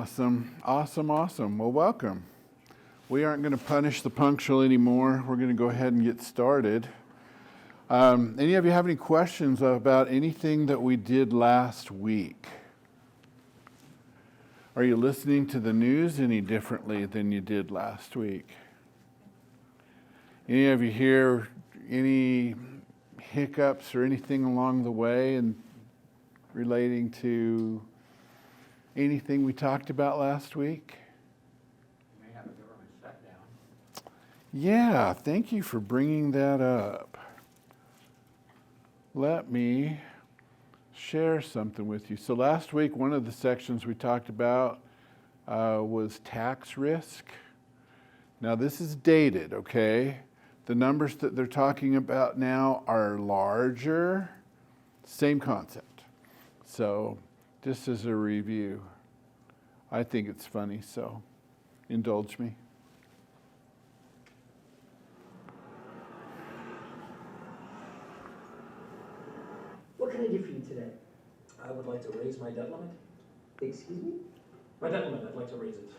Awesome, awesome, awesome. Well, welcome. We aren't going to punish the punctual anymore. We're going to go ahead and get started. Any of you have any questions about anything that we did last week? Are you listening to the news any differently than you did last week? Any of you hear any hiccups or anything along the way and relating to anything we talked about last week? We may have a government shutdown. Yeah, thank you for bringing that up. Let me share something with you. So last week, one of the sections we talked about was tax risk. Now this is dated, okay? The numbers that they're talking about now are larger, same concept. So just as a review, I think it's funny, so indulge me. What can I do for you today? I would like to raise my debt limit. Excuse me? My debt limit, I'd like to raise it.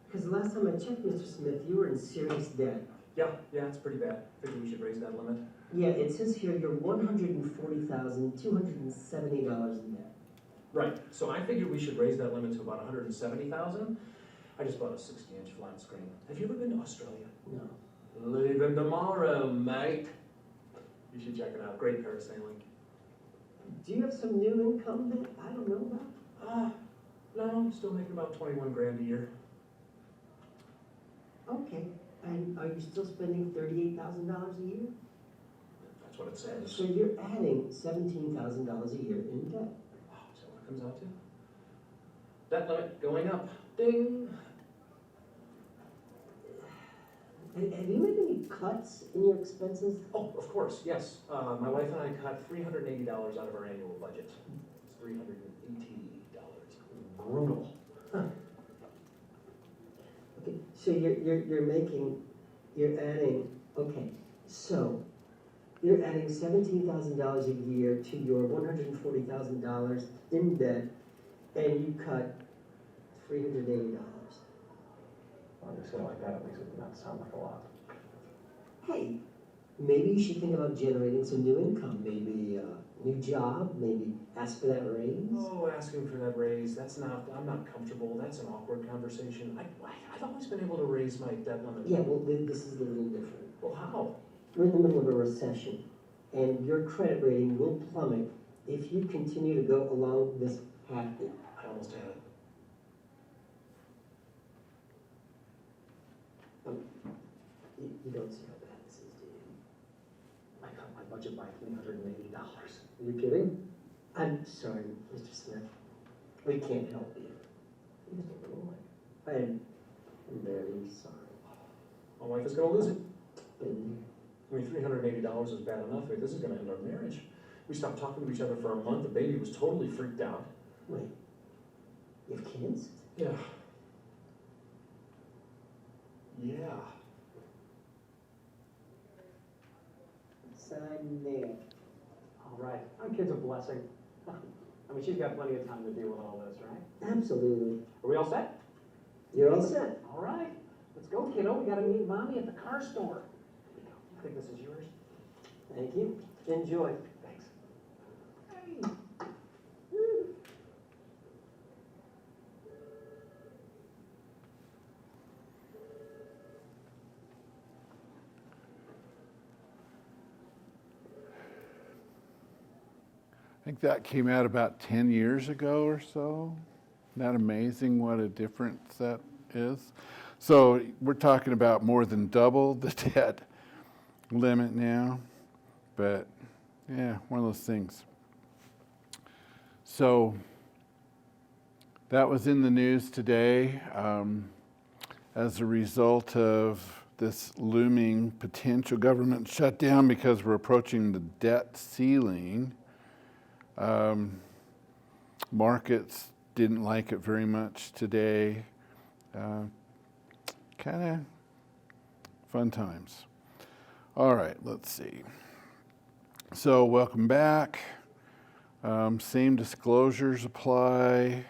Because the last time I checked, Mr. Smith, you were in serious debt. Yeah, it's pretty bad. Figure we should raise that limit. Yeah, it says here you're $140,270 in debt. Right, so I figured we should raise that limit to about $170,000. I just bought a 60-inch flat screen. Have you ever been to Australia? No. Leaving tomorrow, mate. You should check it out. Great parasailing. Do you have some new income that I don't know about? No, I'm still making about 21 grand a year. Okay. And are you still spending $38,000 a year? That's what it says. So you're adding $17,000 a year in debt. Oh, is that what it comes out to? Debt limit going up. Ding. Have you made any cuts in your expenses? Oh, of course, yes. My wife and I cut $380 out of our annual budget. It's $380. Brutal. Okay, so you're adding, okay, so you're adding $17,000 a year to your $140,000 in debt, and you cut $380. Well, I'm just gonna like that, at least it does not sound like a lot. Hey, maybe you should think about generating some new income, maybe a new job, maybe ask for that raise. Oh, asking for that raise, I'm not comfortable. That's an awkward conversation. I've always been able to raise my debt limit. Yeah, well, this is a little different. Well, how? We're in the middle of a recession, and your credit rating will plummet if you continue to go along this path. I almost had it. You don't see how bad this is, do you? I cut my budget by $380. Are you kidding? I'm sorry, Mr. Smith. We can't help you. I'm very sorry. My wife is gonna lose it. Been I mean, $380 is bad enough. This is gonna end our marriage. We stopped talking to each other for a month. The baby was totally freaked out. there. Wait, you have kids? Yeah. Sign there. All right, our kid's a blessing. I mean, she's got plenty of time to deal with all this, right? Absolutely. Are we all set? You're all set. All right, let's go, kiddo. We gotta meet Mommy at the car store. I think this is yours. Thank you. Enjoy. Thanks. I think that came out about 10 years ago or so. Isn't that amazing what a difference that is? So we're talking about more than double the debt limit now. But yeah, one of those things. So that was in the news today as a result of this looming potential government shutdown because we're approaching the debt ceiling. Markets didn't like it very much today. Kind of fun times. All right, let's see. So welcome back. Same disclosures apply.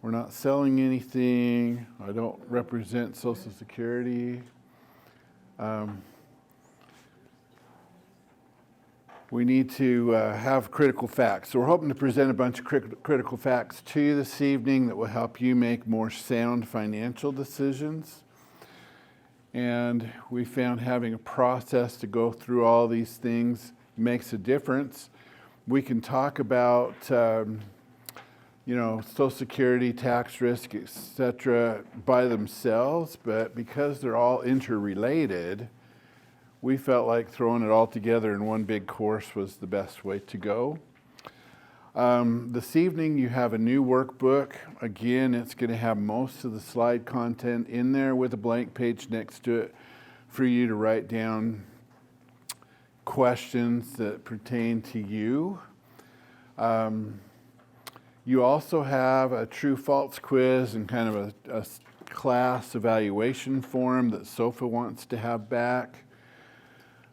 We're not selling anything. I don't represent Social Security. We need to have critical facts. So we're hoping to present a bunch of critical facts to you this evening that will help you make more sound financial decisions. And we found having a process to go through all these things makes a difference. We can talk about, Social Security, tax risk, etc., by themselves, but because they're all interrelated, we felt like throwing it all together in one big course was the best way to go. This evening you have a new workbook. Again, it's going to have most of the slide content in there with a blank page next to it for you to write down questions that pertain to you. You also have a true-false quiz and kind of a class evaluation form that SOFA wants to have back.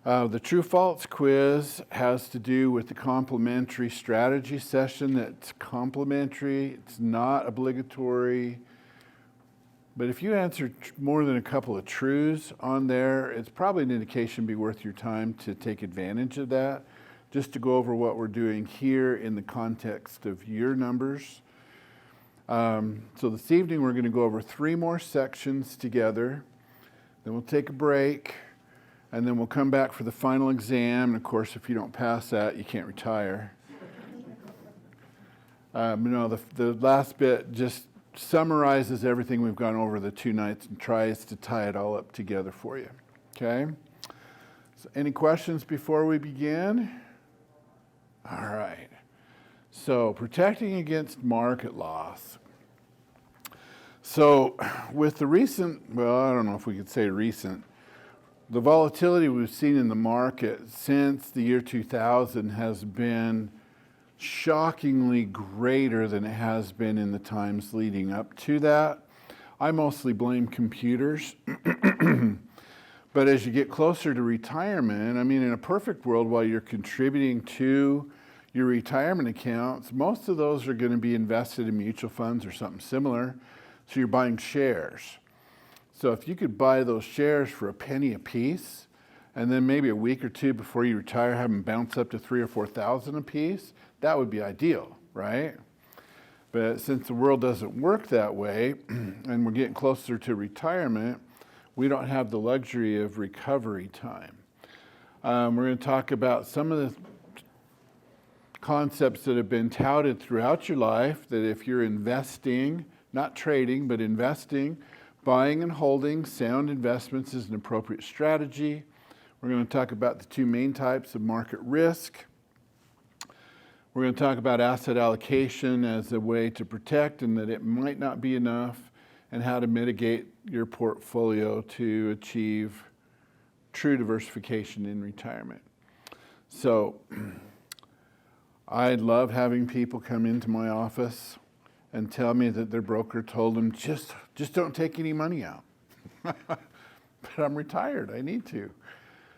The true-false quiz has to do with the complementary strategy session. That's complementary. It's not obligatory. But if you answer more than a couple of trues on there, it's probably an indication be worth your time to take advantage of that, just to go over what we're doing here in the context of your numbers. So this evening we're going to go over 3 more sections together. Then we'll take a break. And then we'll come back for the final exam. And of course, if you don't pass that, you can't retire. The last bit just summarizes everything we've gone over the 2 nights and tries to tie it all up together for you. Okay? So any questions before we begin? All right. So protecting against market loss. So with the recent, I don't know if we could say recent, the volatility we've seen in the market since the year 2000 has been shockingly greater than it has been in the times leading up to that. I mostly blame computers. But as you get closer to retirement, in a perfect world, while you're contributing to your retirement accounts, most of those are going to be invested in mutual funds or something similar. So you're buying shares. So if you could buy those shares for a penny a piece, and then maybe a week or 2 before you retire, have them bounce up to 3,000 or 4,000 a piece, that would be ideal, right? But since the world doesn't work that way, and we're getting closer to retirement, we don't have the luxury of recovery time. We're going to talk about some of the concepts that have been touted throughout your life, that if you're investing, not trading, but investing, buying and holding sound investments is an appropriate strategy. We're going to talk about the 2 main types of market risk. We're going to talk about asset allocation as a way to protect and that it might not be enough, and how to mitigate your portfolio to achieve true diversification in retirement. So I love having people come into my office and tell me that their broker told them, just don't take any money out. But I'm retired, I need to.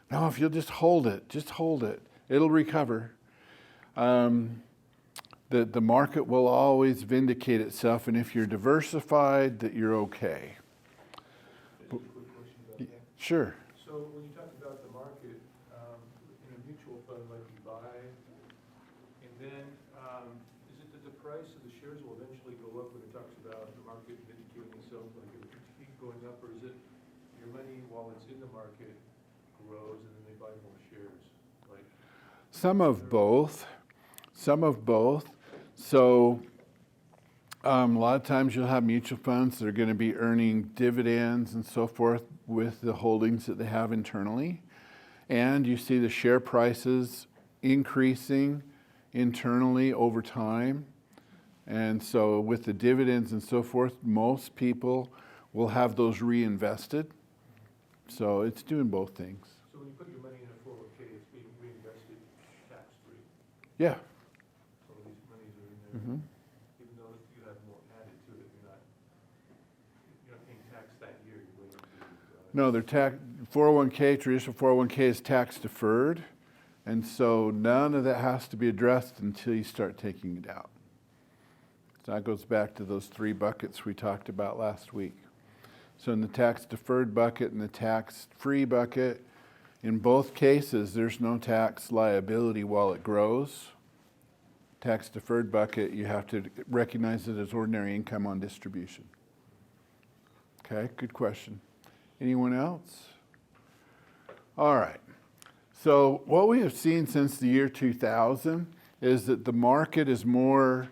No, if you'll just hold it, it'll recover. The market will always vindicate itself, and if you're diversified, that you're okay. Just a quick question about that. Sure. So when you talk about the market, in a mutual fund like you buy, and then is it that the price of the shares will eventually go up when it talks about the market vindicating itself, like it will keep going up, or is it your money while it's in the market grows and then they buy more shares? Some of both. So a lot of times you'll have mutual funds that are going to be earning dividends and so forth with the holdings that they have internally. And you see the share prices increasing internally over time. And so with the dividends and so forth, most people will have those reinvested. So it's doing both things. So when you put your money in a 401k, it's being reinvested tax-free. Yeah. So these monies are in there, even though you have more added to it, you're not paying tax that year. You're waiting to. No, they're 401k, traditional 401k is tax deferred. And so none of that has to be addressed until you start taking it out. So that goes back to those 3 buckets we talked about last week. So in the tax-deferred bucket and the tax-free bucket, in both cases, there's no tax liability while it grows. Tax-deferred bucket, you have to recognize it as ordinary income on distribution. Okay, good question. Anyone else? All right. So what we have seen since the year 2000 is that the market is more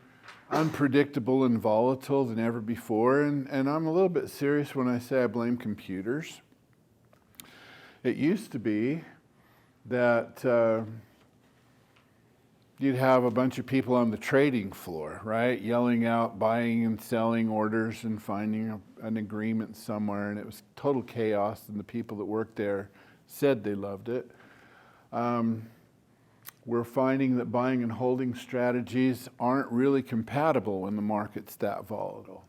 unpredictable and volatile than ever before. And I'm a little bit serious when I say I blame computers. It used to be that you'd have a bunch of people on the trading floor, right? Yelling out, buying and selling orders and finding an agreement somewhere. And it was total chaos. And the people that worked there said they loved it. We're finding that buying and holding strategies aren't really compatible when the market's that volatile.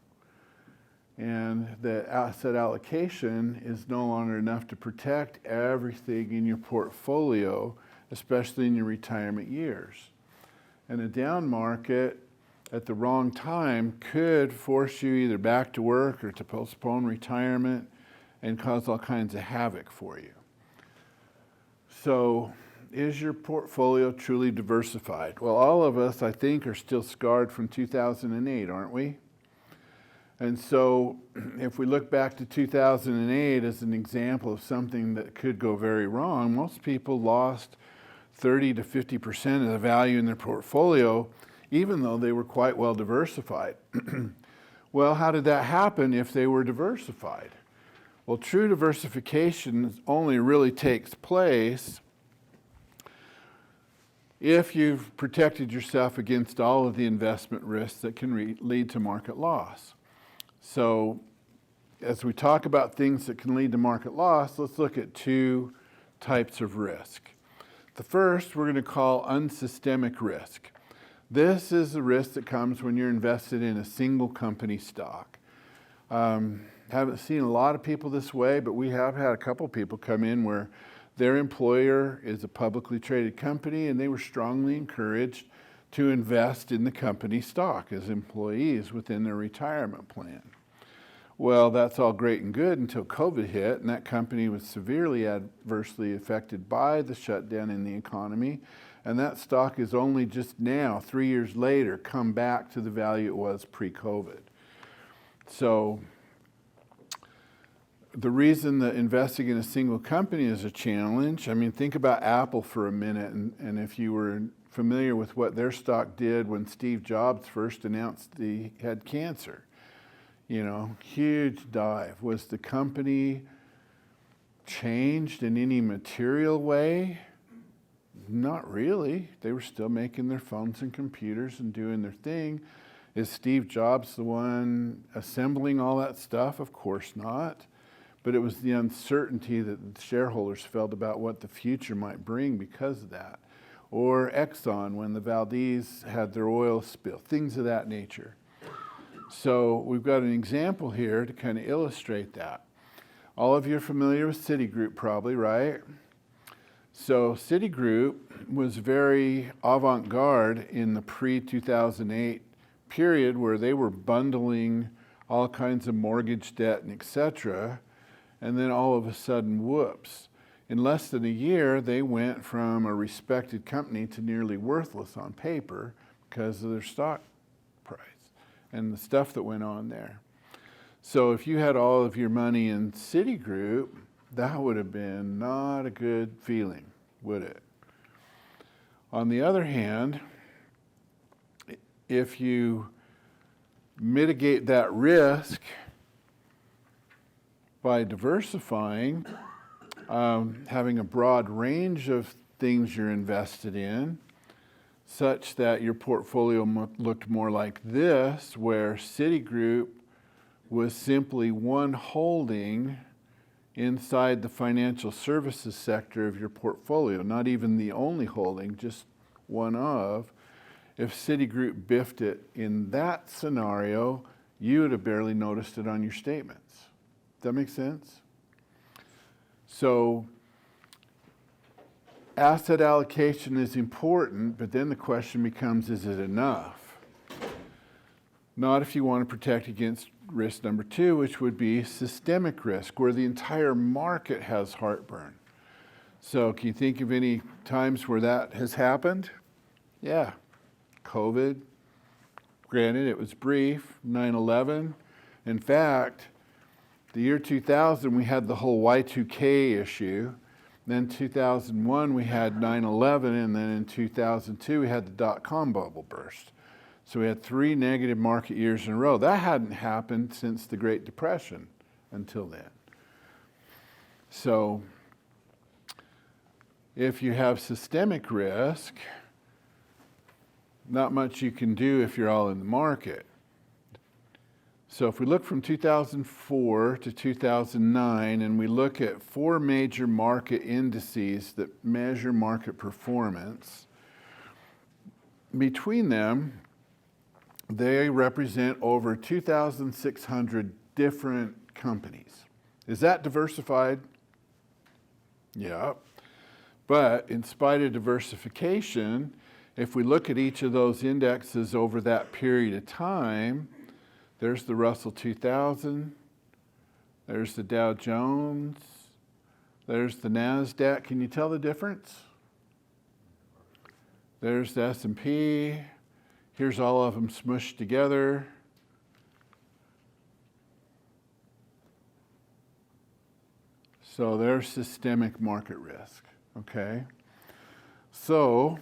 And the asset allocation is no longer enough to protect everything in your portfolio, especially in your retirement years. And a down market at the wrong time could force you either back to work or to postpone retirement and cause all kinds of havoc for you. So, is your portfolio truly diversified? Well, all of us, I think, are still scarred from 2008, aren't we? And so, if we look back to 2008 as an example of something that could go very wrong, most people lost 30 to 50% of the value in their portfolio, even though they were quite well diversified. Well, how did that happen if they were diversified? Well, true diversification only really takes place if you've protected yourself against all of the investment risks that can lead to market loss. So, as we talk about things that can lead to market loss, let's look at 2 types of risk. The first we're going to call unsystemic risk. This is the risk that comes when you're invested in a single company stock. Haven't seen a lot of people this way, but we have had a couple people come in where their employer is a publicly traded company and they were strongly encouraged to invest in the company stock as employees within their retirement plan. Well, that's all great and good until COVID hit, and that company was severely adversely affected by the shutdown in the economy, and that stock is only just now, 3 years later, come back to the value it was pre-COVID. So the reason that investing in a single company is a challenge, I mean, think about Apple for a minute, and if you were familiar with what their stock did when Steve Jobs first announced he had cancer. You know, huge dive. Was the company changed in any material way? Not really. They were still making their phones and computers and doing their thing. Is Steve Jobs the one assembling all that stuff? Of course not. But it was the uncertainty that the shareholders felt about what the future might bring because of that. Or Exxon when the Valdez had their oil spill, things of that nature. So we've got an example here to kind of illustrate that. All of you are familiar with Citigroup probably, right? So Citigroup was very avant-garde in the pre-2008 period where they were bundling all kinds of mortgage debt and et cetera. And then all of a sudden, whoops. In less than a year, they went from a respected company to nearly worthless on paper because of their stock price and the stuff that went on there. So if you had all of your money in Citigroup, that would have been not a good feeling, would it? On the other hand, if you mitigate that risk by diversifying, having a broad range of things you're invested in, such that your portfolio looked more like this, where Citigroup was simply one holding inside the financial services sector of your portfolio, not even the only holding, just one of. If Citigroup biffed it in that scenario, you would have barely noticed it on your statements. Does that make sense? So asset allocation is important, but then the question becomes, is it enough? Not if you want to protect against risk number 2, which would be systemic risk, where the entire market has heartburn. So can you think of any times where that has happened? Yeah, COVID. Granted, it was brief. 9/11. In fact, the year 2000, we had the whole Y2K issue. Then 2001, we had 9/11, and then in 2002, we had the dot-com bubble burst. So we had 3 negative market years in a row. That hadn't happened since the Great Depression until then. So if you have systemic risk, not much you can do if you're all in the market. So if we look from 2004 to 2009 and we look at 4 major market indices that measure market performance, between them, they represent over 2,600 different companies. Is that diversified? Yeah. But in spite of diversification, if we look at each of those indexes over that period of time, there's the Russell 2000, there's the Dow Jones, there's the NASDAQ. Can you tell the difference? There's the S&P. Here's all of them smushed together. So there's systemic market risk, okay? So,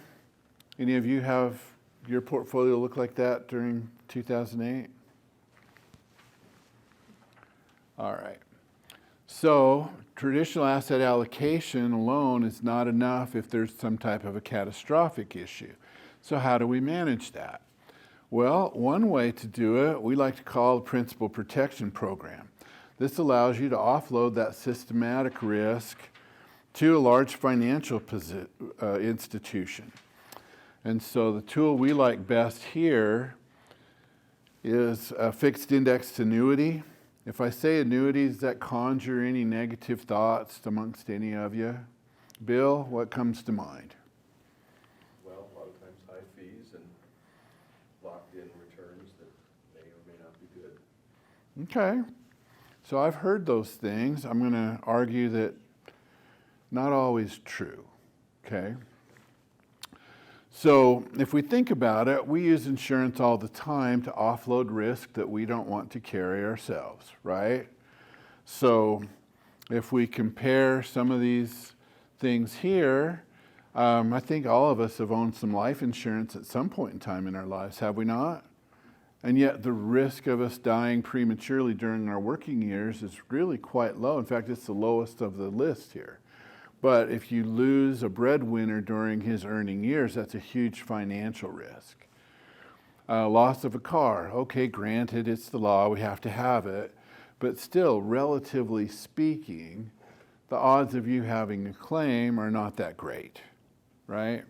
any of you have your portfolio look like that during 2008? All right. So traditional asset allocation alone is not enough if there's some type of a catastrophic issue. So how do we manage that? Well, one way to do it, we like to call the principal protection program. This allows you to offload that systematic risk to a large financial institution. And so the tool we like best here is a fixed indexed annuity. If I say annuity, does that conjure any negative thoughts amongst any of you? Bill, what comes to mind? Well, a lot of times high fees and locked-in returns that may or may not be good. Okay. So I've heard those things. I'm going to argue that not always true. Okay? So if we think about it, we use insurance all the time to offload risk that we don't want to carry ourselves, right? So if we compare some of these things here, I think all of us have owned some life insurance at some point in time in our lives, have we not? And yet the risk of us dying prematurely during our working years is really quite low. In fact, it's the lowest of the list here. But if you lose a breadwinner during his earning years, that's a huge financial risk. Loss of a car. Okay, granted, it's the law, we have to have it. But still, relatively speaking, the odds of you having a claim are not that great, right?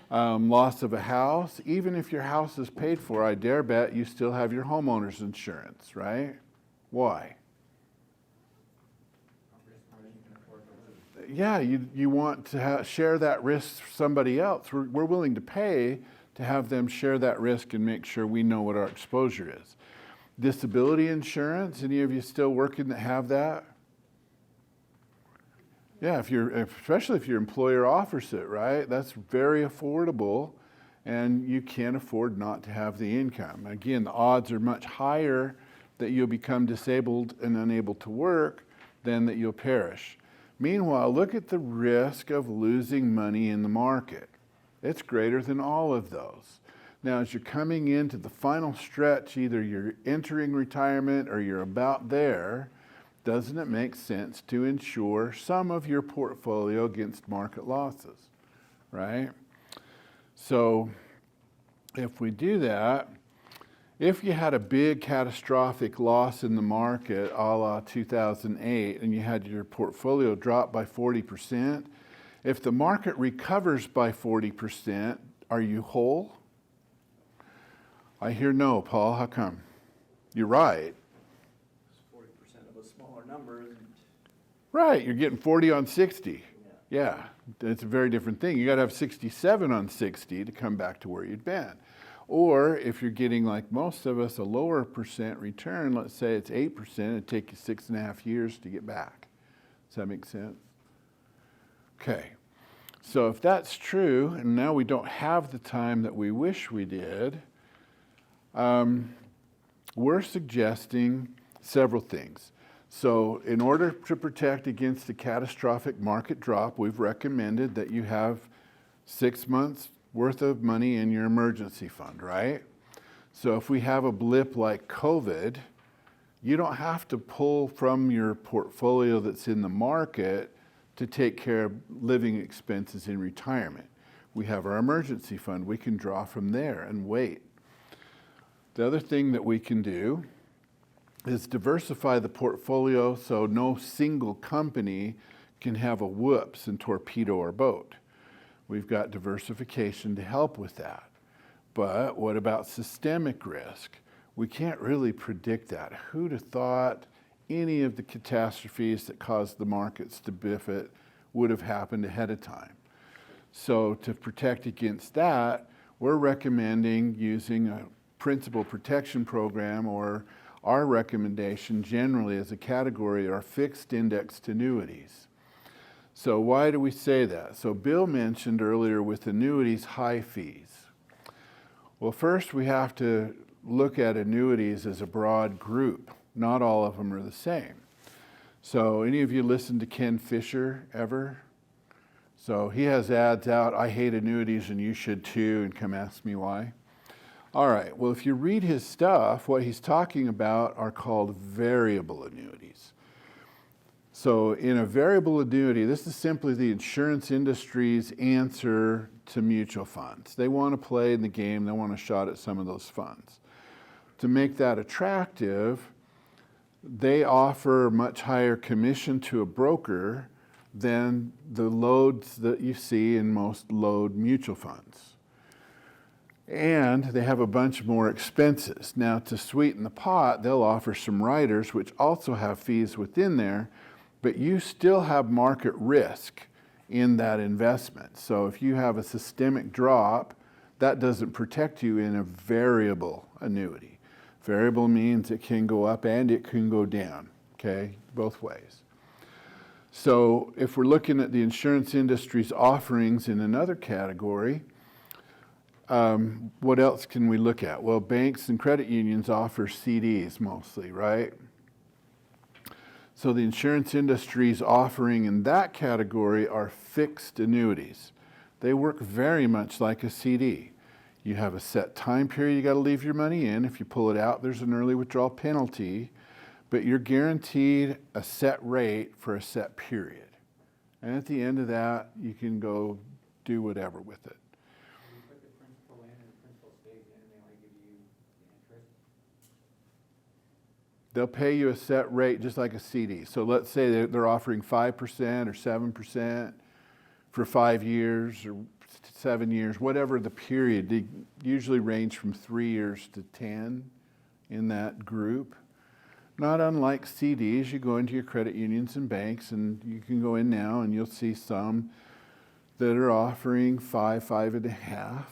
Loss of a house. Even if your house is paid for, I dare bet you still have your homeowner's insurance, right? Why? Yeah, you want to share that risk with somebody else. We're willing to pay to have them share that risk and make sure we know what our exposure is. Disability insurance, any of you still working that have that? Yeah, especially if your employer offers it, right? That's very affordable and you can't afford not to have the income. Again, the odds are much higher that you'll become disabled and unable to work than that you'll perish. Meanwhile, look at the risk of losing money in the market. It's greater than all of those. Now, as you're coming into the final stretch, either you're entering retirement or you're about there, doesn't it make sense to insure some of your portfolio against market losses, right? So if we do that, if you had a big catastrophic loss in the market, a la 2008, and you had your portfolio drop by 40%, if the market recovers by 40%, are you whole? I hear no, Paul. How come? You're right. 40% of a smaller number isn't. Right, you're getting 40 on 60. Yeah, it's a very different thing. You got to have 67 on 60 to come back to where you'd been. Or if you're getting, like most of us, a lower percent return, let's say it's 8%, it'd take you 6.5 years to get back. Does that make sense? Okay. So if that's true, and now we don't have the time that we wish we did, we're suggesting several things. So in order to protect against a catastrophic market drop, we've recommended that you have 6 months worth of money in your emergency fund, right? So if we have a blip like COVID, you don't have to pull from your portfolio that's in the market to take care of living expenses in retirement. We have our emergency fund. We can draw from there and wait. The other thing that we can do is diversify the portfolio so no single company can have a whoops and torpedo our boat. We've got diversification to help with that. But what about systemic risk? We can't really predict that. Who'd have thought any of the catastrophes that caused the markets to biff would have happened ahead of time? So to protect against that, we're recommending using a principal protection program, or our recommendation generally as a category are fixed indexed annuities. So why do we say that? So Bill mentioned earlier with annuities, high fees. Well, first we have to look at annuities as a broad group. Not all of them are the same. So any of you listen to Ken Fisher ever? So he has ads out, I hate annuities and you should too, and come ask me why. All right, well, if you read his stuff, what he's talking about are called variable annuities. So in a variable annuity, this is simply the insurance industry's answer to mutual funds. They want to play in the game, they want a shot at some of those funds. To make that attractive, they offer much higher commission to a broker than the loads that you see in most load mutual funds. And they have a bunch more expenses. Now, to sweeten the pot, they'll offer some riders, which also have fees within there, but you still have market risk in that investment. So if you have a systemic drop, that doesn't protect you in a variable annuity. Variable means it can go up and it can go down, okay, both ways. So if we're looking at the insurance industry's offerings in another category, what else can we look at? Well, banks and credit unions offer CDs mostly, right? So the insurance industry's offering in that category are fixed annuities. They work very much like a CD. You have a set time period you got to leave your money in. If you pull it out, there's an early withdrawal penalty, but you're guaranteed a set rate for a set period. And at the end of that, you can go do whatever with it. You put the principal in and the principal stays in, and they only give you the interest. They'll pay you a set rate just like a CD. So let's say they're offering 5% or 7% for 5 years or 7 years, whatever the period. They usually range from 3 years to 10 in that group. Not unlike CDs, you go into your credit unions and banks, and you can go in now and you'll see some that are offering 5, 5.5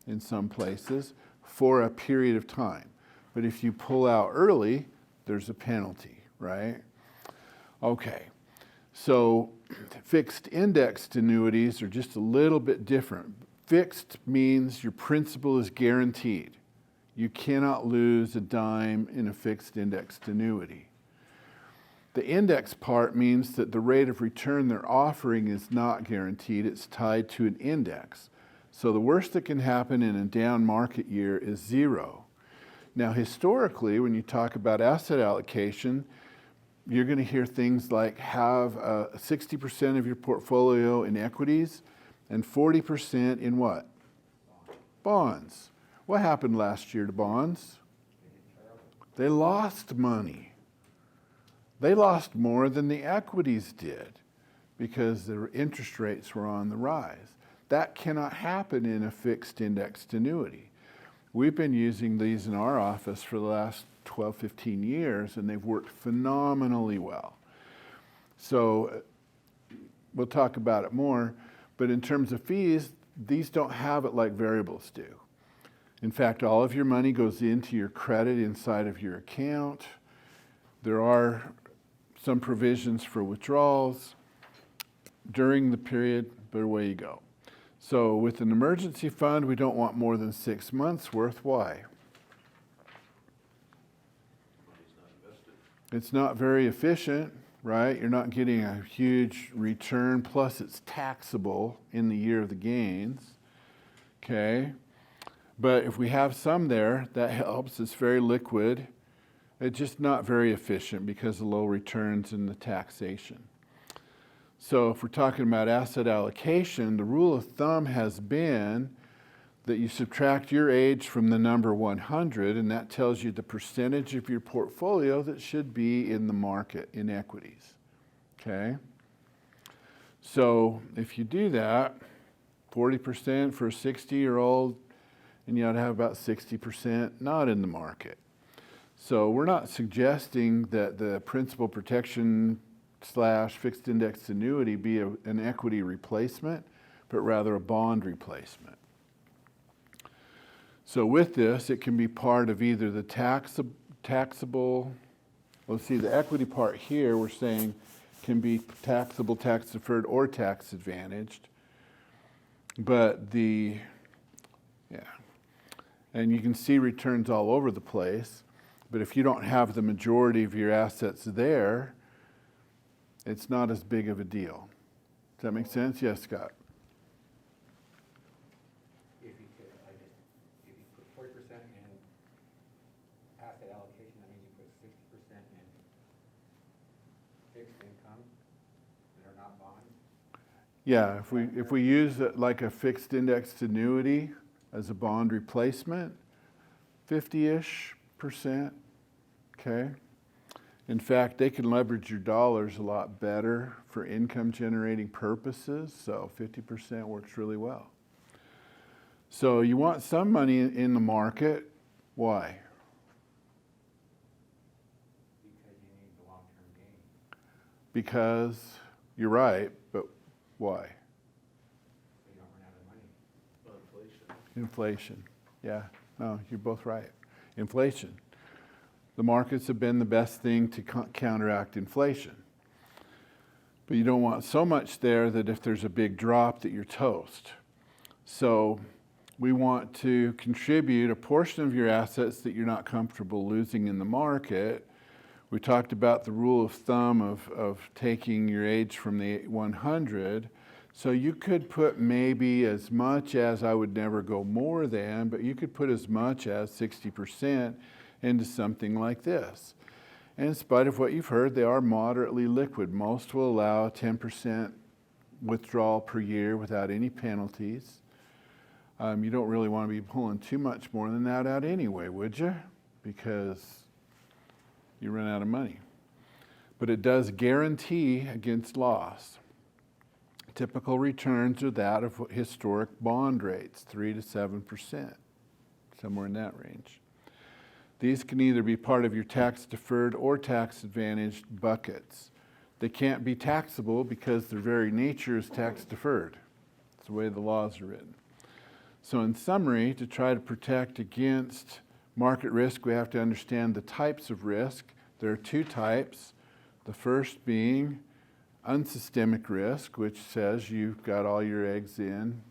in some places for a period of time. But if you pull out early, there's a penalty, right? Okay, so fixed indexed annuities are just a little bit different. Fixed means your principal is guaranteed. You cannot lose a dime in a fixed indexed annuity. The index part means that the rate of return they're offering is not guaranteed. It's tied to an index. So the worst that can happen in a down market year is 0. Now, historically, when you talk about asset allocation, you're going to hear things like have 60% of your portfolio in equities and 40% in what? Bonds. What happened last year to bonds? They lost money. They lost more than the equities did because the interest rates were on the rise. That cannot happen in a fixed indexed annuity. We've been using these in our office for the last 12, 15 years, and they've worked phenomenally well. So we'll talk about it more, but in terms of fees, these don't have it like variables do. In fact, all of your money goes into your credit inside of your account. There are some provisions for withdrawals during the period, but away you go. So with an emergency fund, we don't want more than 6 months worth. Why? Money's not invested. It's not very efficient, right? You're not getting a huge return, plus it's taxable in the year of the gains, okay? But if we have some there, that helps. It's very liquid. It's just not very efficient because of low returns and the taxation. So if we're talking about asset allocation, the rule of thumb has been that you subtract your age from the number 100, and that tells you the percentage of your portfolio that should be in the market, in equities, okay? So if you do that, 40% for a 60-year-old, and you ought to have about 60% not in the market. So we're not suggesting that the principal protection / fixed index annuity be an equity replacement, but rather a bond replacement. So with this, it can be part of either the taxable, let's see, the equity part here we're saying can be taxable, tax deferred, or tax advantaged. But and you can see returns all over the place, but if you don't have the majority of your assets there, it's not as big of a deal. Does that make sense? Yes, Scott? If you could, if you put 40% in asset allocation, that means you put 60% in fixed income that are not bonds. Yeah, if we use it like a fixed indexed annuity as a bond replacement, 50-ish%, okay? In fact, they can leverage your dollars a lot better for income generating purposes, so 50% works really well. So you want some money in the market. Why? Because you need the long-term gain. Because you're right, but why? So you don't run out of money. Well, inflation. Inflation. Yeah, no, you're both right. Inflation. The markets have been the best thing to counteract inflation. But you don't want so much there that if there's a big drop that you're toast. So we want to contribute a portion of your assets that you're not comfortable losing in the market. We talked about the rule of thumb of taking your age from the 100. So you could put maybe as much as, I would never go more than, but you could put as much as 60% into something like this. And in spite of what you've heard, they are moderately liquid. Most will allow a 10% withdrawal per year without any penalties. You don't really want to be pulling too much more than that out anyway, would you? Because you run out of money. But it does guarantee against loss. Typical returns are that of historic bond rates, 3 to 7%, somewhere in that range. These can either be part of your tax deferred or tax advantaged buckets. They can't be taxable because their very nature is tax deferred. It's the way the laws are written. So in summary, to try to protect against market risk, we have to understand the types of risk. There are two types. The first being unsystemic risk, which says you've got all your eggs in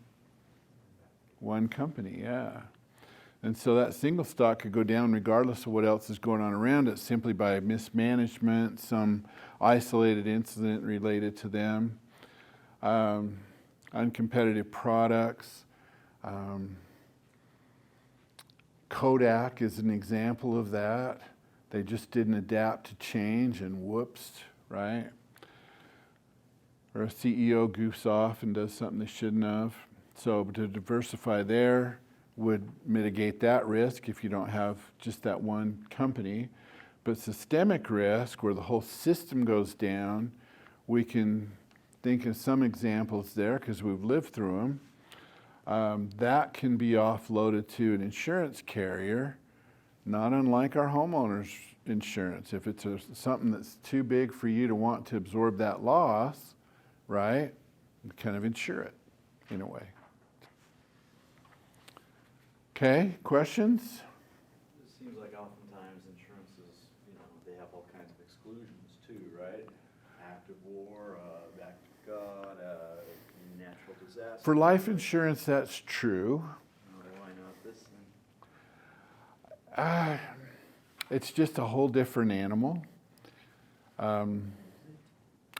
one company, yeah. And so that single stock could go down regardless of what else is going on around it, simply by mismanagement, some isolated incident related to them, uncompetitive products. Kodak is an example of that. They just didn't adapt to change and whoops, right? Or a CEO goofs off and does something they shouldn't have. So to diversify there would mitigate that risk if you don't have just that one company. But systemic risk, where the whole system goes down, we can think of some examples there because we've lived through them. That can be offloaded to an insurance carrier, not unlike our homeowners insurance. If it's something that's too big for you to want to absorb that loss, right, you kind of insure it in a way. Okay, questions? It seems like oftentimes insurances, they have all kinds of exclusions too, right? Act of war, act of God, natural disaster. For life insurance, that's true. Why not this then? It's just a whole different animal. It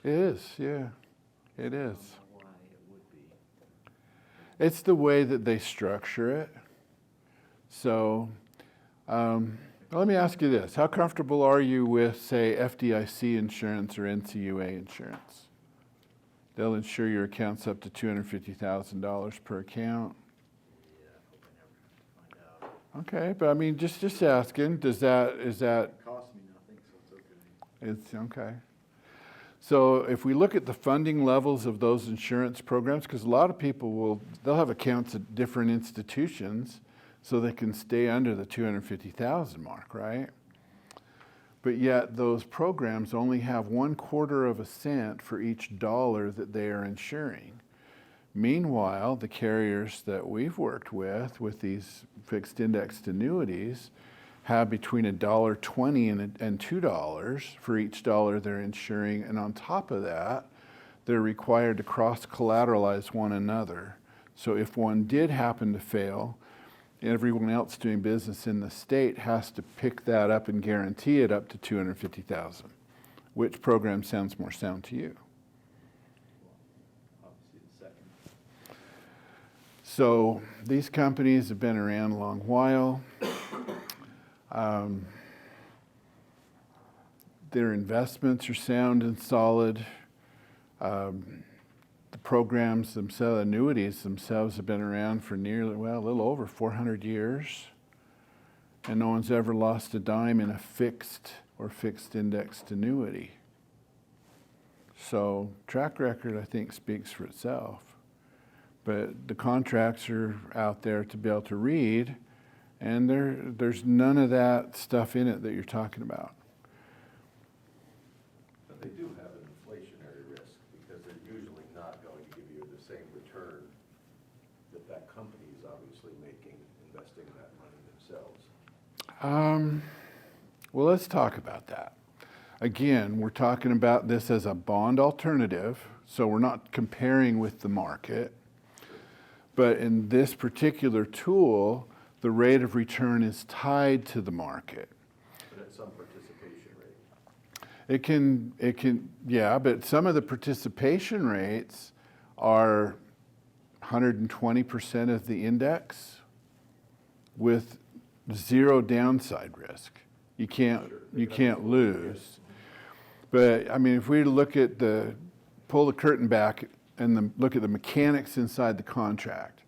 is, yeah, it is. I don't know why it would be. It's the way that they structure it. So, let me ask you this. How comfortable are you with, say, FDIC insurance or NCUA insurance? They'll insure your accounts up to $250,000 per account. Yeah, I hope I never have to find out. Okay, but I mean, just asking, is that, It costs me nothing, so it's okay. it's okay. So if we look at the funding levels of those insurance programs, because a lot of people they'll have accounts at different institutions so they can stay under the 250,000 mark, right? But yet those programs only have 1/4 cent for each dollar that they are insuring. Meanwhile, the carriers that we've worked with these fixed indexed annuities, have between $1.20 and $2 for each dollar they're insuring, and on top of that, they're required to cross-collateralize one another. So if one did happen to fail, everyone else doing business in the state has to pick that up and guarantee it up to $250,000. Which program sounds more sound to you? Obviously the second. So these companies have been around a long while. Their investments are sound and solid. The programs themselves, annuities themselves, have been around for a little over 400 years. And no one's ever lost a dime in a fixed or fixed indexed annuity. So track record, I think, speaks for itself. But the contracts are out there to be able to read, and there's none of that stuff in it that you're talking about. But they do have an inflationary risk because they're usually not going to give you the same return that that company is obviously making, investing that money themselves. Well, let's talk about that. Again, we're talking about this as a bond alternative, so we're not comparing with the market. But in this particular tool, the rate of return is tied to the market. But at some participation rate. It can, yeah, but some of the participation rates are 120% of the index with zero downside risk. You can't lose. But I mean, if we look at pull the curtain back and look at the mechanics inside the contract,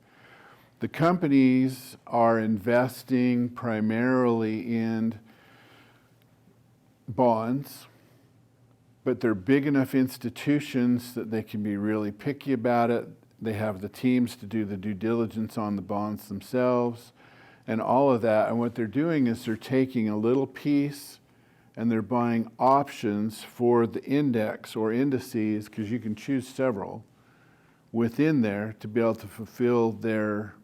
the companies are investing primarily in bonds, but they're big enough institutions that they can be really picky about it. They have the teams to do the due diligence on the bonds themselves and all of that. And what they're doing is they're taking a little piece and they're buying options for the index or indices, because you can choose several within there to be able to fulfill their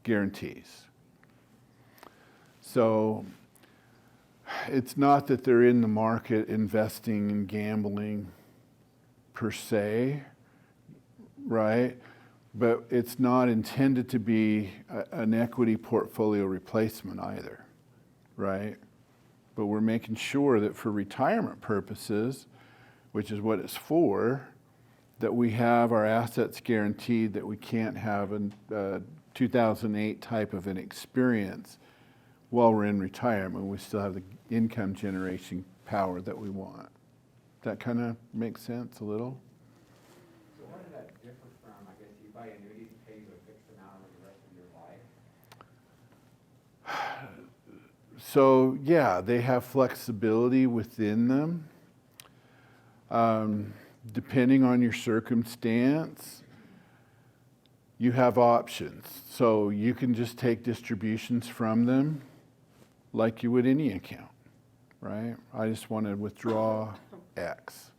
guarantees. So it's not that they're in the market investing in gambling per se, right? But it's not intended to be an equity portfolio replacement either, right? But we're making sure that for retirement purposes, which is what it's for, that we have our assets guaranteed, that we can't have a 2008 type of an experience while we're in retirement. We still have the income generation power that we want. That kind of makes sense a little? So how does that differ from, I guess, you buy annuities, pay you a fixed amount over the rest of your life? So yeah, they have flexibility within them. Depending on your circumstance, you have options. So you can just take distributions from them like you would any account, right? I just want to withdraw X.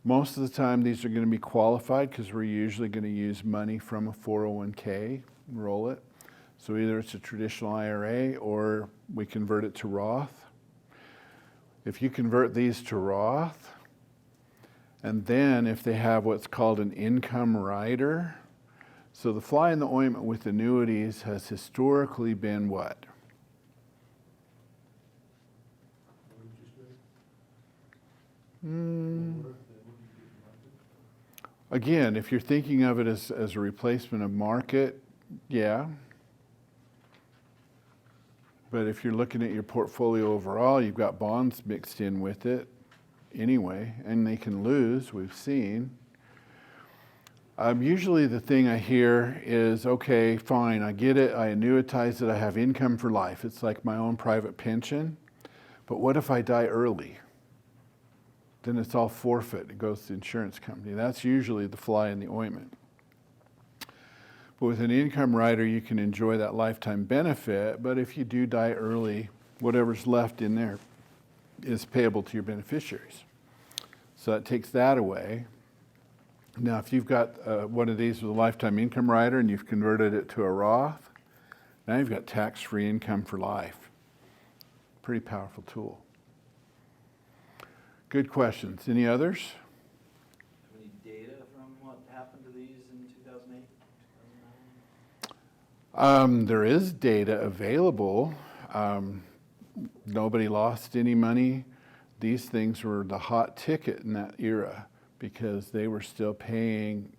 Most of the time these are going to be qualified because we're usually going to use money from a 401k, roll it. So either it's a traditional IRA or we convert it to Roth. If you convert these to Roth, and then if they have what's called an income rider, so the fly in the ointment with annuities has historically been what? What interest rate? Hmm. Lower than what you get in market? Again, if you're thinking of it as a replacement of market, yeah. But if you're looking at your portfolio overall, you've got bonds mixed in with it anyway, and they can lose, we've seen. Usually the thing I hear is, okay, fine, I get it, I annuitize it, I have income for life. It's like my own private pension. But what if I die early? Then it's all forfeit. It goes to the insurance company. That's usually the fly in the ointment. But with an income rider, you can enjoy that lifetime benefit, but if you do die early, whatever's left in there is payable to your beneficiaries. So that takes that away. Now, if you've got one of these with a lifetime income rider and you've converted it to a Roth, now you've got tax-free income for life. Pretty powerful tool. Good questions. Any others? Any data from what happened to these in 2008, 2009? There is data available. Nobody lost any money. These things were the hot ticket in that era because they were still paying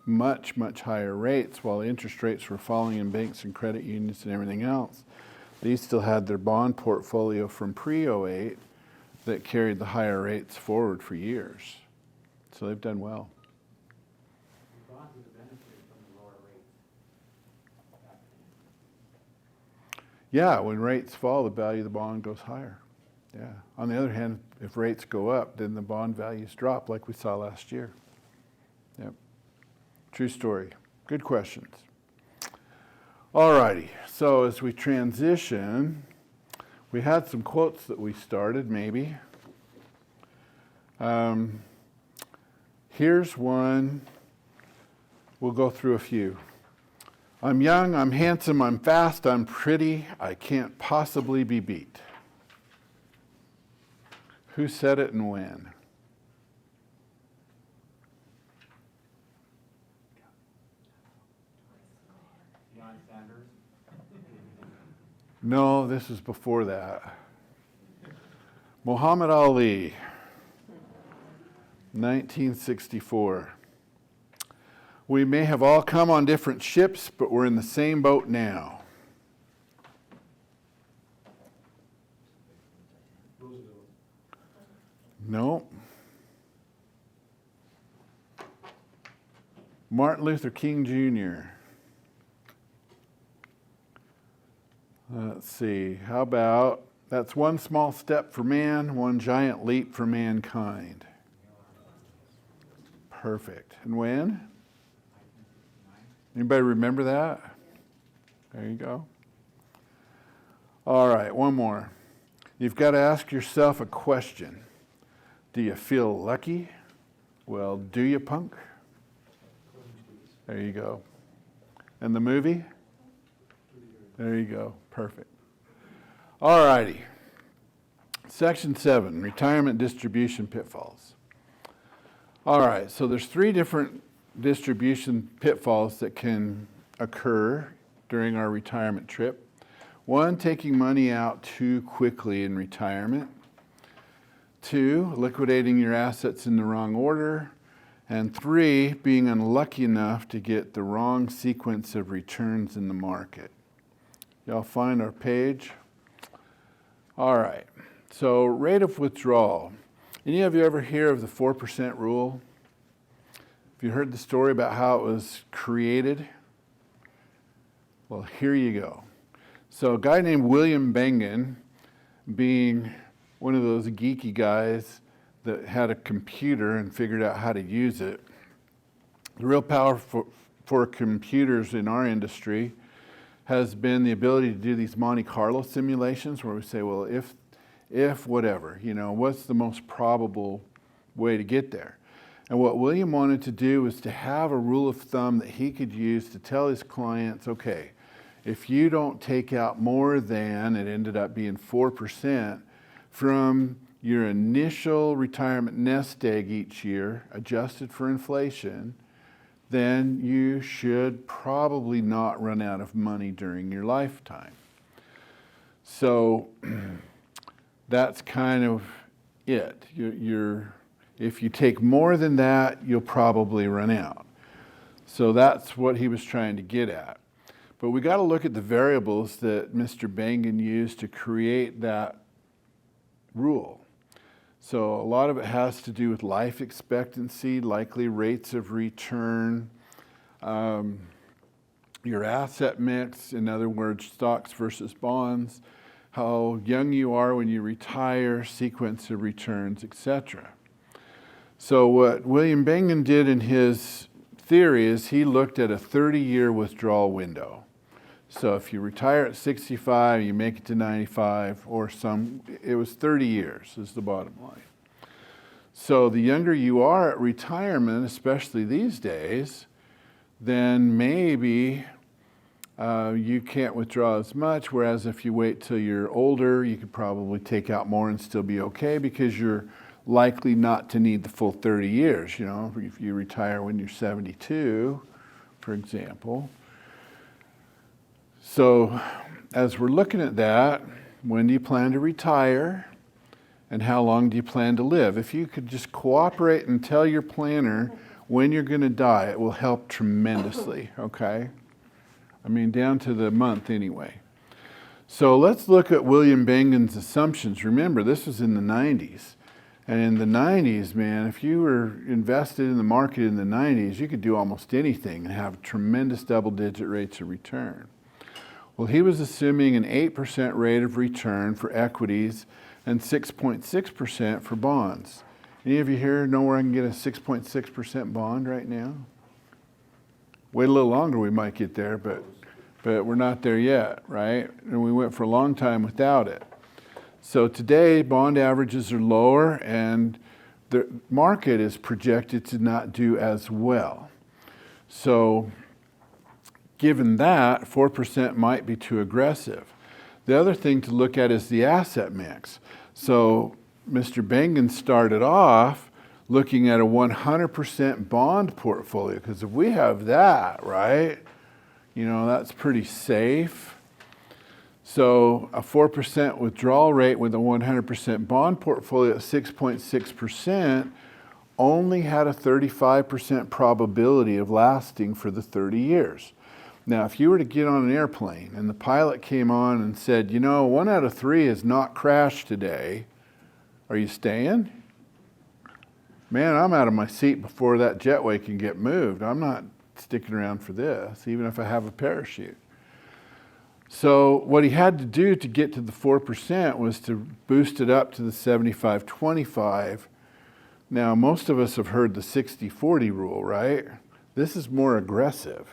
much, much higher rates while interest rates were falling in banks and credit unions and everything else. These still had their bond portfolio from pre-08 that carried the higher rates forward for years. So they've done well. The bonds would have benefited from the lower rates. Yeah, when rates fall, the value of the bond goes higher. Yeah. On the other hand, if rates go up, then the bond values drop like we saw last year. Yep. True story. Good questions. All righty. So as we transition, we had some quotes that we started, maybe. Here's one. We'll go through a few. I'm young, I'm handsome, I'm fast, I'm pretty, I can't possibly be beat. Who said it and when? John Sanders. No, this is before that. Muhammad Ali, 1964. We may have all come on different ships, but we're in the same boat now. Roosevelt. No. Martin Luther King Jr. Let's see, how about, that's one small step for man, one giant leap for mankind. Perfect. And when? Anybody remember that? There you go. All right, one more. You've got to ask yourself a question. Do you feel lucky? Well, do you, punk? There you go. And the movie? There you go. Perfect. All righty. Section 7, retirement distribution pitfalls. All right, so there's 3 different distribution pitfalls that can occur during our retirement trip. 1, taking money out too quickly in retirement. 2, liquidating your assets in the wrong order. And 3, being unlucky enough to get the wrong sequence of returns in the market. Y'all find our page? All right, so rate of withdrawal. Any of you ever hear of the 4% rule? Have you heard the story about how it was created? Well, here you go. So a guy named William Bengen, being one of those geeky guys that had a computer and figured out how to use it. The real power for computers in our industry has been the ability to do these Monte Carlo simulations where we say, well, if whatever, you know, what's the most probable way to get there? And what William wanted to do was to have a rule of thumb that he could use to tell his clients, okay, if you don't take out more than, it ended up being 4% from your initial retirement nest egg each year, adjusted for inflation, then you should probably not run out of money during your lifetime. So that's kind of it. If you take more than that, you'll probably run out. So that's what he was trying to get at. But we got to look at the variables that Mr. Bengen used to create that rule. So a lot of it has to do with life expectancy, likely rates of return, your asset mix, in other words, stocks versus bonds, how young you are when you retire, sequence of returns, etc. So what William Bengen did in his theory is he looked at a 30-year withdrawal window. So if you retire at 65, you make it to 95, or it was 30 years is the bottom line. So the younger you are at retirement, especially these days, then maybe you can't withdraw as much, whereas if you wait till you're older, you could probably take out more and still be okay because you're likely not to need the full 30 years. You know, if you retire when you're 72, for example. So as we're looking at that, when do you plan to retire and how long do you plan to live? If you could just cooperate and tell your planner when you're going to die, it will help tremendously, okay? I mean, down to the month anyway. So let's look at William Bengen's assumptions. Remember, this was in the 90s. And in the 90s, man, if you were invested in the market in the 90s, you could do almost anything and have tremendous double-digit rates of return. Well, he was assuming an 8% rate of return for equities and 6.6% for bonds. Any of you here know where I can get a 6.6% bond right now? Wait a little longer, we might get there, but we're not there yet, right? And we went for a long time without it. So today, bond averages are lower, and the market is projected to not do as well. So given that, 4% might be too aggressive. The other thing to look at is the asset mix. So Mr. Bengen started off looking at a 100% bond portfolio, because if we have that, right, you know, that's pretty safe. So a 4% withdrawal rate with a 100% bond portfolio at 6.6% only had a 35% probability of lasting for the 30 years. Now, if you were to get on an airplane and the pilot came on and said, you know, 1 out of 3 has not crashed today, are you staying? Man, I'm out of my seat before that jetway can get moved. I'm not sticking around for this, even if I have a parachute. So what he had to do to get to the 4% was to boost it up to the 75-25. Now, most of us have heard the 60-40 rule, right? This is more aggressive.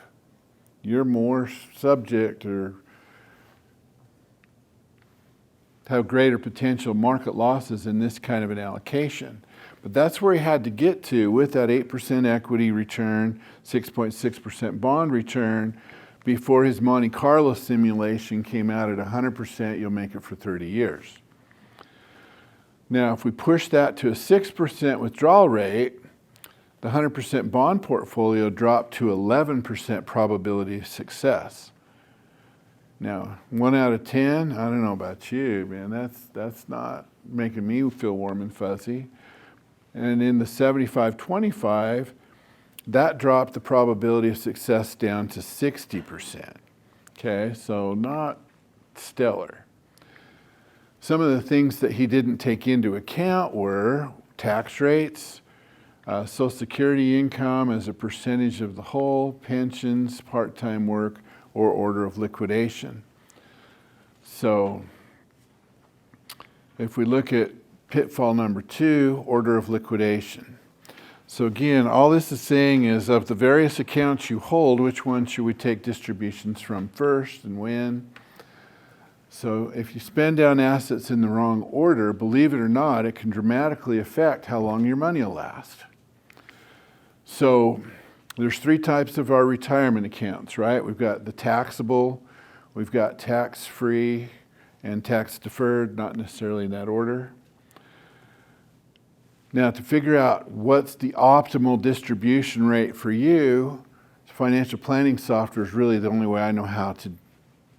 You're more subject or have greater potential market losses in this kind of an allocation. But that's where he had to get to with that 8% equity return, 6.6% bond return, before his Monte Carlo simulation came out at 100%, you'll make it for 30 years. Now, if we push that to a 6% withdrawal rate, the 100% bond portfolio dropped to 11% probability of success. Now, 1 out of 10, I don't know about you, man, that's not making me feel warm and fuzzy. And in the 75-25, that dropped the probability of success down to 60%. Okay, so not stellar. Some of the things that he didn't take into account were tax rates, Social Security income as a percentage of the whole, pensions, part-time work, or order of liquidation. So if we look at pitfall number 2, order of liquidation. So again, all this is saying is of the various accounts you hold, which one should we take distributions from first and when? So if you spend down assets in the wrong order, believe it or not, it can dramatically affect how long your money will last. So there's 3 types of our retirement accounts, right? We've got the taxable, We've got tax-free and tax-deferred, not necessarily in that order. Now, to figure out what's the optimal distribution rate for you, financial planning software is really the only way I know how to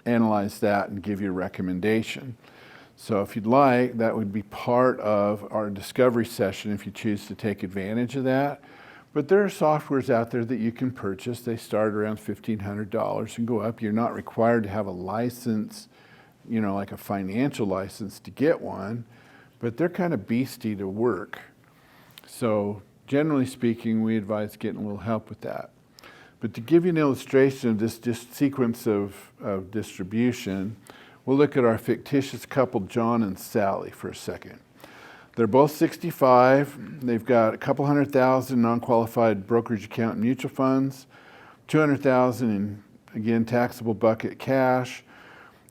analyze that and give you a recommendation. So if you'd like, that would be part of our discovery session if you choose to take advantage of that. But there are softwares out there that you can purchase. They start around $1,500 and go up. You're not required to have a license, you know, like a financial license to get one, but they're kind of beastie to work. So generally speaking, we advise getting a little help with that. But to give you an illustration of this just sequence of distribution, we'll look at our fictitious couple, John and Sally, for a second. They're both 65. They've got a couple $100,000 non-qualified brokerage account and mutual funds, $200,000 in, again, taxable bucket cash,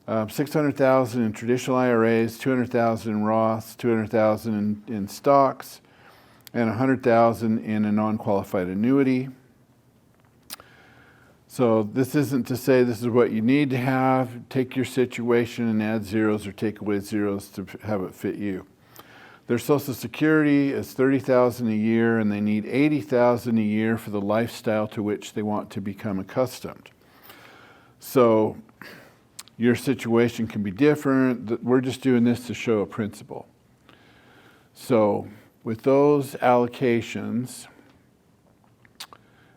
$600,000 in traditional IRAs, $200,000 in Roths, $200,000 in stocks, and $100,000 in a non-qualified annuity. So this isn't to say this is what you need to have. Take your situation and add zeros or take away zeros to have it fit you. Their Social Security is $30,000 a year, and they need $80,000 a year for the lifestyle to which they want to become accustomed. So your situation can be different. We're just doing this to show a principle. So with those allocations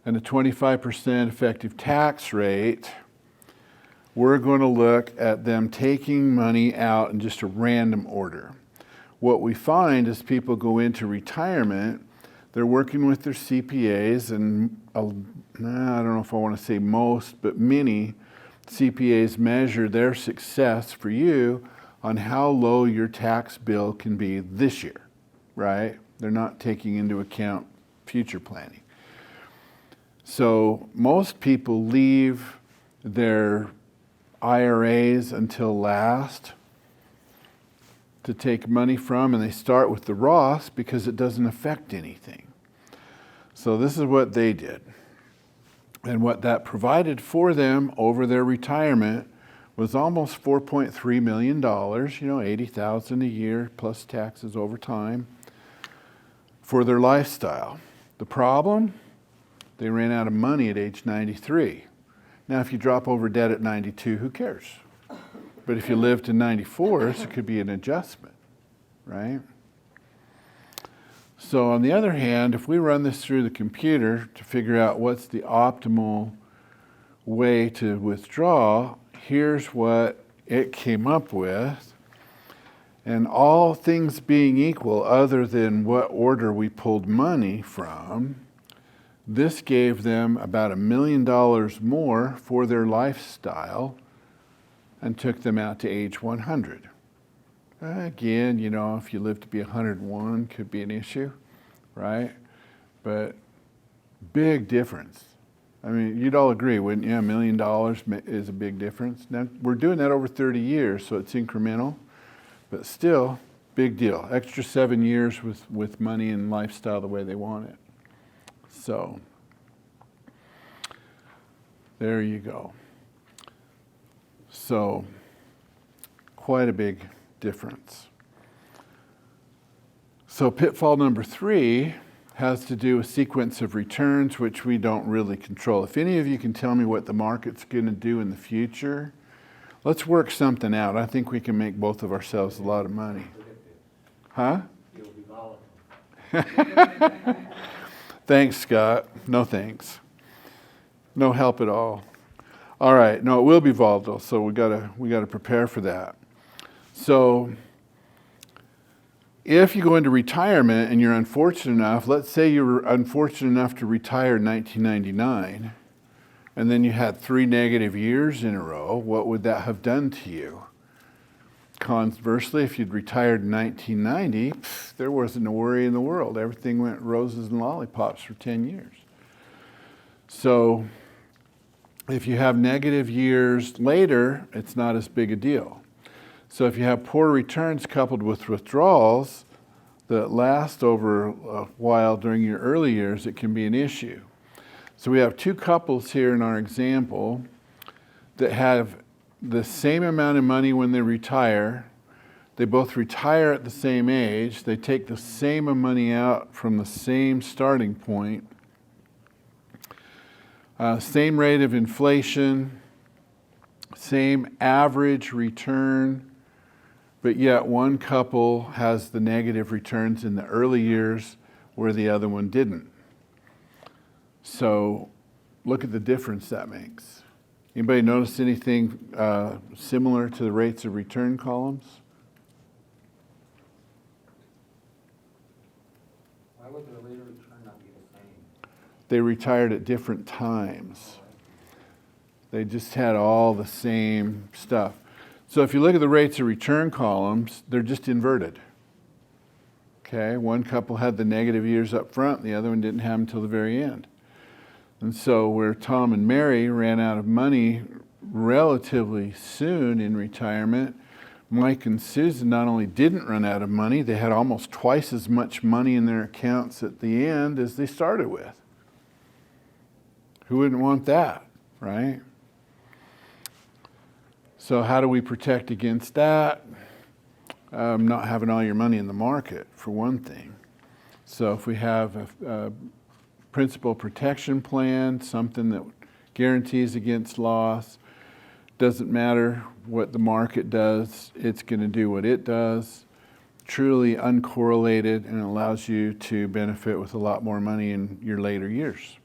and a 25% effective tax rate, we're going to look at them taking money out in just a random order. What we find is people go into retirement, they're working with their CPAs, and I don't know if I want to say most, but many CPAs measure their success for you on how low your tax bill can be this year, right? They're not taking into account future planning. So most people leave their IRAs until last to take money from, and they start with the Roths because it doesn't affect anything. So this is what they did. And what that provided for them over their retirement was almost $4.3 million, $80,000 a year plus taxes over time for their lifestyle. The problem? They ran out of money at age 93. Now, if you drop over dead at 92, who cares? But if you live to 94, it could be an adjustment, right? So on the other hand, if we run this through the computer to figure out what's the optimal way to withdraw, here's what it came up with. And all things being equal, other than what order we pulled money from, this gave them about $1 million more for their lifestyle and took them out to age 100. Again, if you live to be 101, could be an issue, right? But big difference. I mean, you'd all agree, wouldn't you? $1 million is a big difference. Now, we're doing that over 30 years, so it's incremental, but still, big deal. Extra 7 years with money and lifestyle the way they want it. So, there you go. So, quite a big difference. So pitfall number 3 has to do with sequence of returns, which we don't really control. If any of you can tell me what the market's going to do in the future, let's work something out. I think we can make both of ourselves a lot of money. Huh? You'll be volatile. Thanks, Scott. No thanks. No help at all. All right, no, it will be volatile, so we gotta prepare for that. So if you go into retirement and you're unfortunate enough, let's say you were unfortunate enough to retire in 1999, and then you had 3 negative years in a row, what would that have done to you? Conversely, if you'd retired in 1990, there wasn't a worry in the world. Everything went roses and lollipops for 10 years. So if you have negative years later, it's not as big a deal. So if you have poor returns coupled with withdrawals that last over a while during your early years, it can be an issue. So we have 2 couples here in our example that have the same amount of money when they retire. They both retire at the same age. They take the same amount of money out from the same starting point. Same rate of inflation, same average return, but yet one couple has the negative returns in the early years where the other one didn't. So look at the difference that makes. Anybody notice anything similar to the rates of return columns? Why would the rate of return not be the same? They retired at different times. They just had all the same stuff. So if you look at the rates of return columns, they're just inverted. Okay, one couple had the negative years up front, the other one didn't have them until the very end. And so where Tom and Mary ran out of money relatively soon in retirement, Mike and Susan not only didn't run out of money, they had almost twice as much money in their accounts at the end as they started with. Who wouldn't want that, right? So how do we protect against that? Not having all your money in the market, for one thing. So if we have a principal protection plan, something that guarantees against loss, doesn't matter what the market does, it's going to do what it does. Truly uncorrelated, and allows you to benefit with a lot more money in your later years.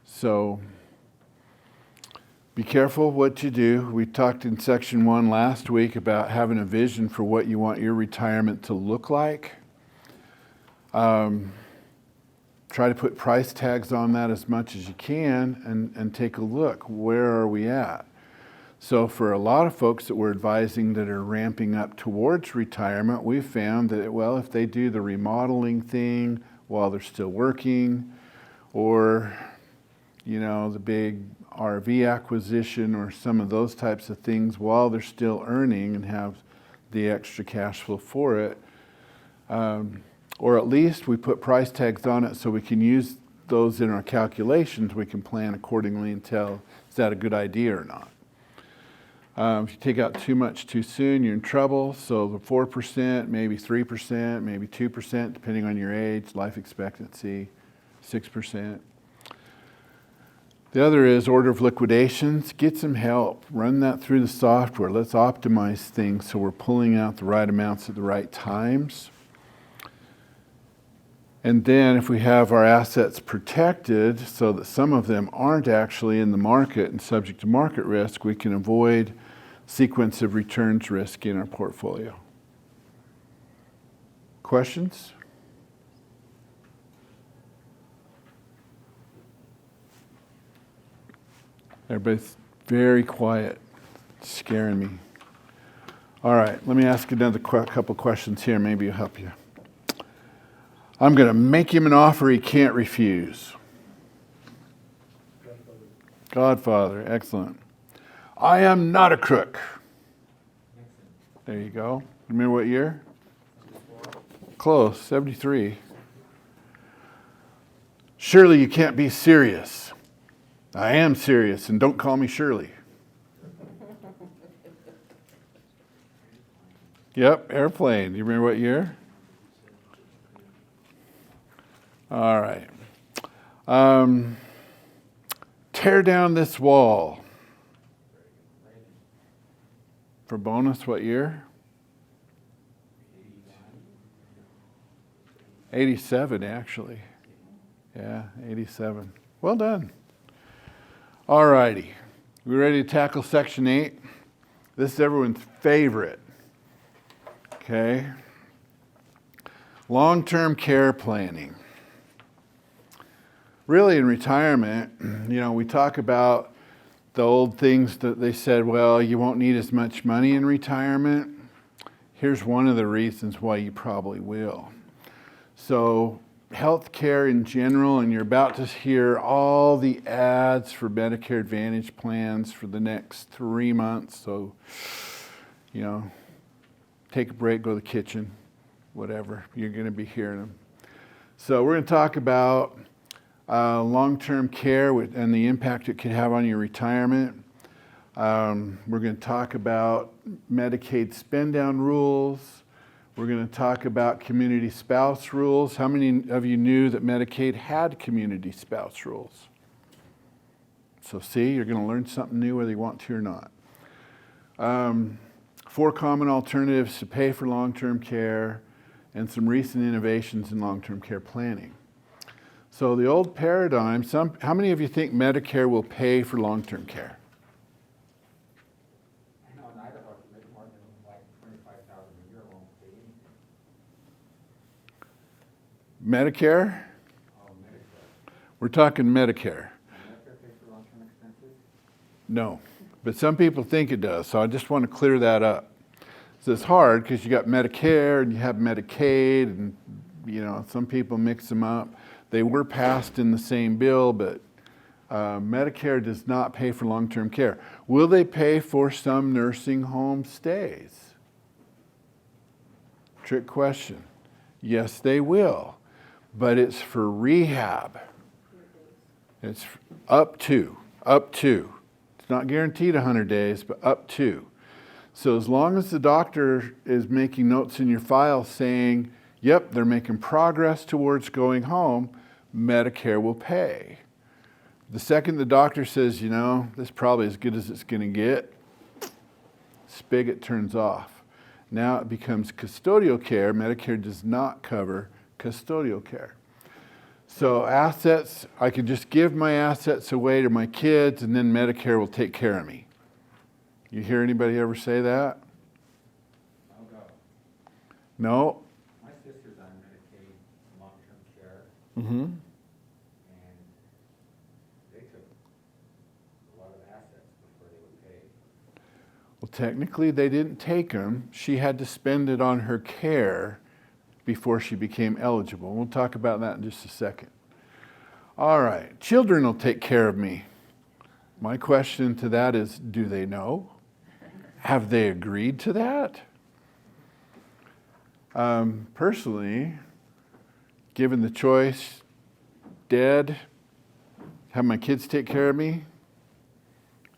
So be careful what you do. We talked in section 1 last week about having a vision for what you want your retirement to look like. Try to put price tags on that as much as you can and take a look. Where are we at? So for a lot of folks that we're advising that are ramping up towards retirement, we've found that, well, if they do the remodeling thing while they're still working, or, you know, the big RV acquisition or some of those types of things while they're still earning and have the extra cash flow for it, or at least we put price tags on it so we can use those in our calculations. We can plan accordingly and tell, is that a good idea or not? If you take out too much too soon, you're in trouble. So the 4%, maybe 3%, maybe 2%, depending on your age, life expectancy, 6%. The other is order of liquidations. Get some help. Run that through the software. Let's optimize things so we're pulling out the right amounts at the right times. And then if we have our assets protected so that some of them aren't actually in the market and subject to market risk, we can avoid sequence of returns risk in our portfolio. Questions? Everybody's very quiet, it's scaring me. All right, let me ask another couple questions here. Maybe it'll help you. I'm going to make him an offer he can't refuse. Godfather, excellent. I am not a crook. There you go. Remember what year? Close, 73. Surely you can't be serious. I am serious, and don't call me Shirley. Yep, airplane. Do you remember what year? All right. Tear down this wall. For bonus, what year? 87, actually. Yeah, 87. Well done. All righty. We ready to tackle section 8? This is everyone's favorite. Okay. Long-term care planning. Really, in retirement, you know, we talk about the old things that they said, well, you won't need as much money in retirement. Here's one of the reasons why you probably will. So, healthcare in general, and you're about to hear all the ads for Medicare Advantage plans for the next 3 months. So, you know, take a break, go to the kitchen, whatever. You're going to be hearing them. So we're going to talk about long-term care and the impact it could have on your retirement. We're going to talk about Medicaid spend down rules. We're going to talk about community spouse rules. How many of you knew that Medicaid had community spouse rules? So see, you're going to learn something new whether you want to or not. 4 common alternatives to pay for long-term care and some recent innovations in long-term care planning. So the old paradigm, how many of you think Medicare will pay for long-term care? I know in Idaho, if you make more than like 25,000 a year, it won't pay anything. Medicare? Oh, Medicare. We're talking Medicare. Medicare pays for long-term expenses? No, but some people think it does, so I just want to clear that up. So it's hard because you got Medicare and you have Medicaid, and some people mix them up. They were passed in the same bill, but Medicare does not pay for long-term care. Will they pay for some nursing home stays? Trick question. Yes, they will, but it's for rehab. It's up to. It's not guaranteed 100 days, but up to. So as long as the doctor is making notes in your file saying, yep, they're making progress towards going home, Medicare will pay. The second the doctor says, this is probably as good as it's going to get, spigot turns off. Now it becomes custodial care. Medicare does not cover custodial care. So assets, I could just give my assets away to my kids and then Medicare will take care of me. You hear anybody ever say that? I'll go. No? My sister's on Medicaid long-term care, Mm-hmm. and they took a lot of assets before they would pay. Well, technically they didn't take them. She had to spend it on her care before she became eligible. We'll talk about that in just a second. All right, children will take care of me. My question to that is, do they know? Have they agreed to that? Personally, given the choice, dead, have my kids take care of me,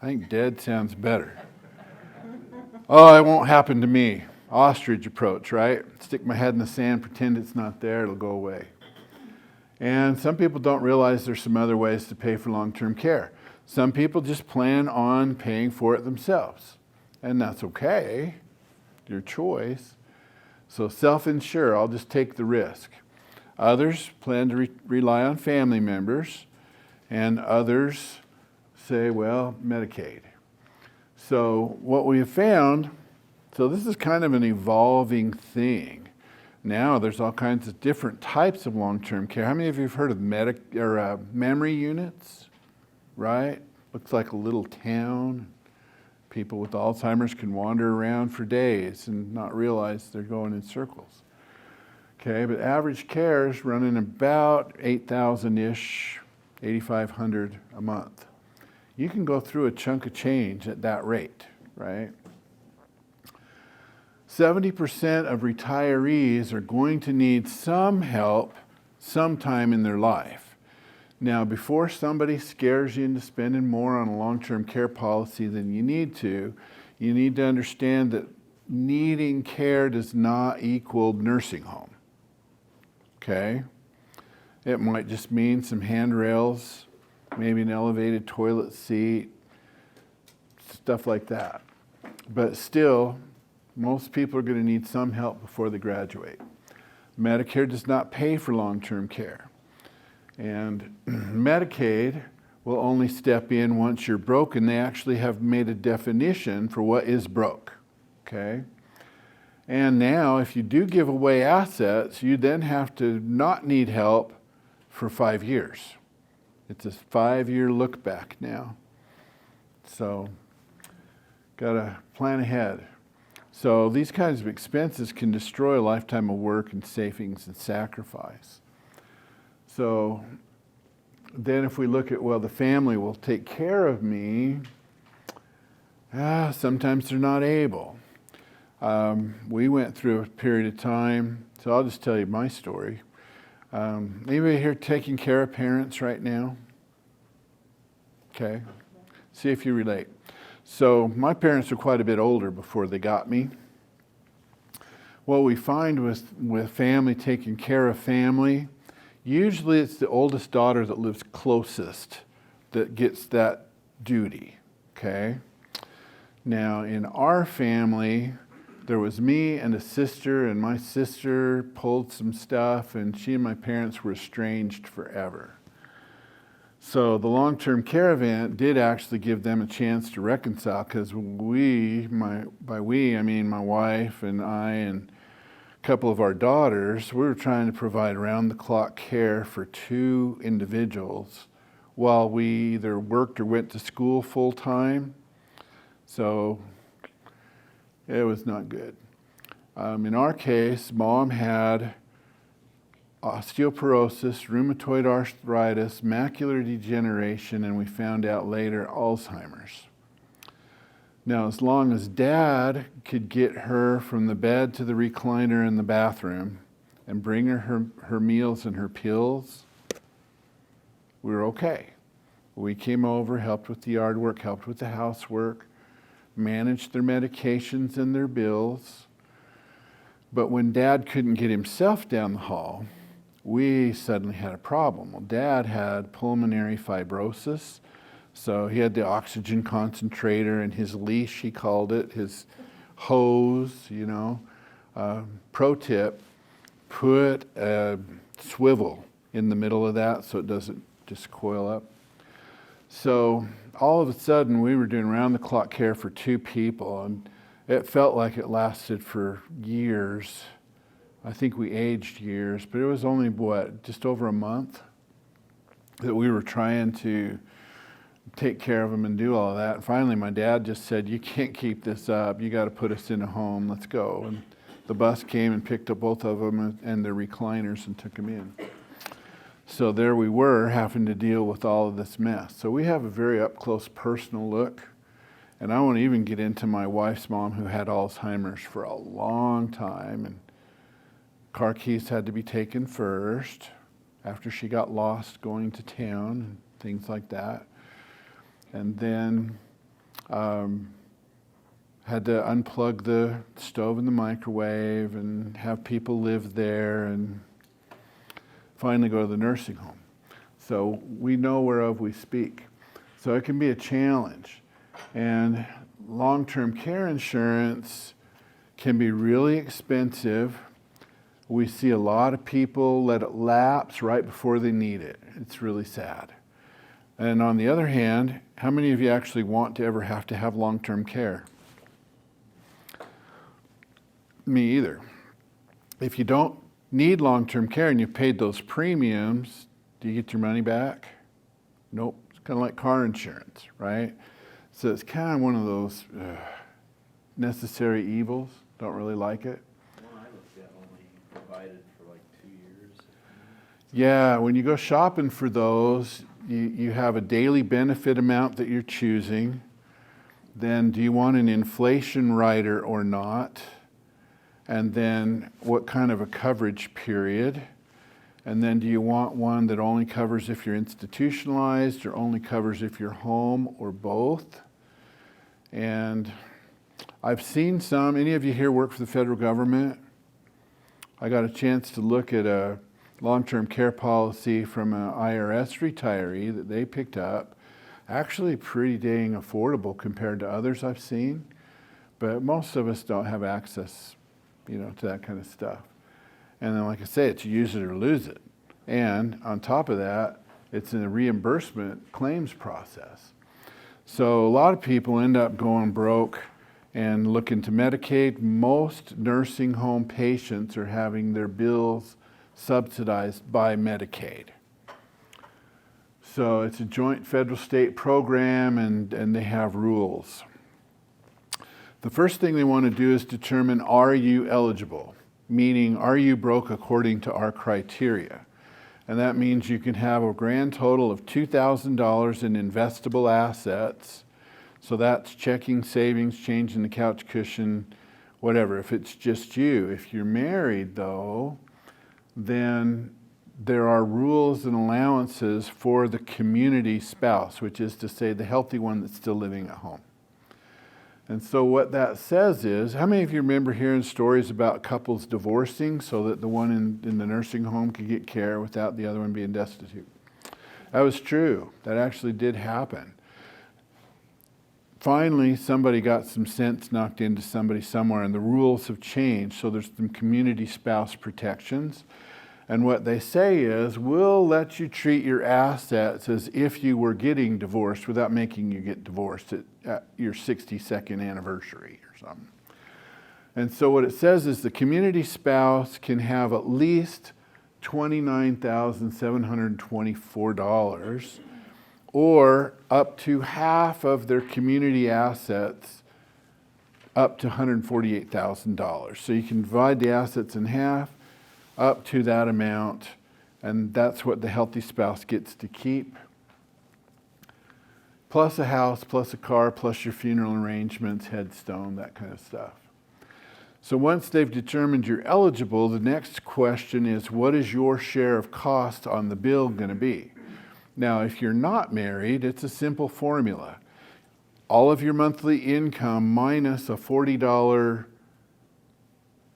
I think dead sounds better. Oh, it won't happen to me. Ostrich approach, right? Stick my head in the sand, pretend it's not there, it'll go away. And some people don't realize there's some other ways to pay for long-term care. Some people just plan on paying for it themselves. And that's okay, your choice. So self-insure, I'll just take the risk. Others plan to rely on family members, and others say, well, Medicaid. So what we have found, so this is kind of an evolving thing. Now there's all kinds of different types of long-term care. How many of you have heard of memory units? Right? Looks like a little town. People with Alzheimer's can wander around for days and not realize they're going in circles. Okay, but average care is running about 8,000-ish, 8,500 a month. You can go through a chunk of change at that rate, right? 70% of retirees are going to need some help sometime in their life. Now, before somebody scares you into spending more on a long-term care policy than you need to understand that needing care does not equal nursing home. Okay? It might just mean some handrails, maybe an elevated toilet seat, stuff like that. But still, most people are going to need some help before they graduate. Medicare does not pay for long-term care. And Medicaid will only step in once you're broken. They actually have made a definition for what is broke, okay? And now, if you do give away assets, you then have to not need help for 5 years. It's a 5-year look back now. So, got to plan ahead. So these kinds of expenses can destroy a lifetime of work and savings and sacrifice. So then if we look at, well, the family will take care of me, sometimes they're not able. We went through a period of time, so I'll just tell you my story. Anybody here taking care of parents right now? Okay, see if you relate. So my parents were quite a bit older before they got me. What we find with family taking care of family, usually it's the oldest daughter that lives closest that gets that duty, okay? Now in our family, there was me and a sister, and my sister pulled some stuff, and she and my parents were estranged forever. So the long-term care event did actually give them a chance to reconcile, because by we, I mean my wife and I and a couple of our daughters, we were trying to provide around-the-clock care for 2 individuals while we either worked or went to school full-time. So it was not good. In our case, Mom had osteoporosis, rheumatoid arthritis, macular degeneration, and we found out later Alzheimer's. Now, as long as Dad could get her from the bed to the recliner in the bathroom and bring her meals and her pills, we were okay. We came over, helped with the yard work, helped with the housework, managed their medications and their bills. But when Dad couldn't get himself down the hall, we suddenly had a problem. Well, Dad had pulmonary fibrosis, so he had the oxygen concentrator and his leash, he called it, his hose, you know. Pro tip, put a swivel in the middle of that so it doesn't just coil up. So all of a sudden, we were doing round-the-clock care for 2 people, and it felt like it lasted for years. I think we aged years, but it was only, just over a month that we were trying to take care of them and do all of that. And finally, my dad just said, "You can't keep this up. You got to put us in a home. Let's go." And the bus came and picked up both of them and their recliners and took them in. So there we were, having to deal with all of this mess. So we have a very up-close personal look. And I won't even get into my wife's mom, who had Alzheimer's for a long time. And car keys had to be taken first after she got lost going to town and things like that. And then had to unplug the stove and the microwave and have people live there and finally go to the nursing home. So we know whereof we speak. So it can be a challenge. And long-term care insurance can be really expensive. We see a lot of people let it lapse right before they need it. It's really sad. And on the other hand, how many of you actually want to ever have to have long-term care? Me either. If you don't need long-term care and you paid those premiums, do you get your money back? Nope. It's kind of like car insurance, right? So it's kind of one of those necessary evils. Don't really like it. One I looked at only provided for like 2 years. Yeah, when you go shopping for those, you have a daily benefit amount that you're choosing. Then do you want an inflation rider or not? And then what kind of a coverage period? And then do you want one that only covers if you're institutionalized or only covers if you're home or both? And I've seen some. Any of you here work for the federal government? I got a chance to look at a long-term care policy from an IRS retiree that they picked up. Actually pretty dang affordable compared to others I've seen. But most of us don't have access, to that kind of stuff. And then, like I say, it's use it or lose it. And on top of that, it's in a reimbursement claims process. So a lot of people end up going broke and looking to Medicaid. Most nursing home patients are having their bills subsidized by Medicaid. So it's a joint federal-state program, and they have rules. The first thing they want to do is determine, are you eligible? Meaning, are you broke according to our criteria? And that means you can have a grand total of $2,000 in investable assets. So that's checking, savings, changing the couch cushion, whatever, if it's just you. If you're married, though, then there are rules and allowances for the community spouse, which is to say the healthy one that's still living at home. And so what that says is, how many of you remember hearing stories about couples divorcing so that the one in the nursing home could get care without the other one being destitute? That was true. That actually did happen. Finally, somebody got some sense knocked into somebody somewhere, and the rules have changed. So there's some community spouse protections. And what they say is, we'll let you treat your assets as if you were getting divorced without making you get divorced at your 62nd anniversary or something. And so what it says is the community spouse can have at least $29,724 or up to half of their community assets up to $148,000. So you can divide the assets in half up to that amount, and that's what the healthy spouse gets to keep. Plus a house, plus a car, plus your funeral arrangements, headstone, that kind of stuff. So once they've determined you're eligible, the next question is, what is your share of cost on the bill going to be? Now, if you're not married, it's a simple formula. All of your monthly income minus a $40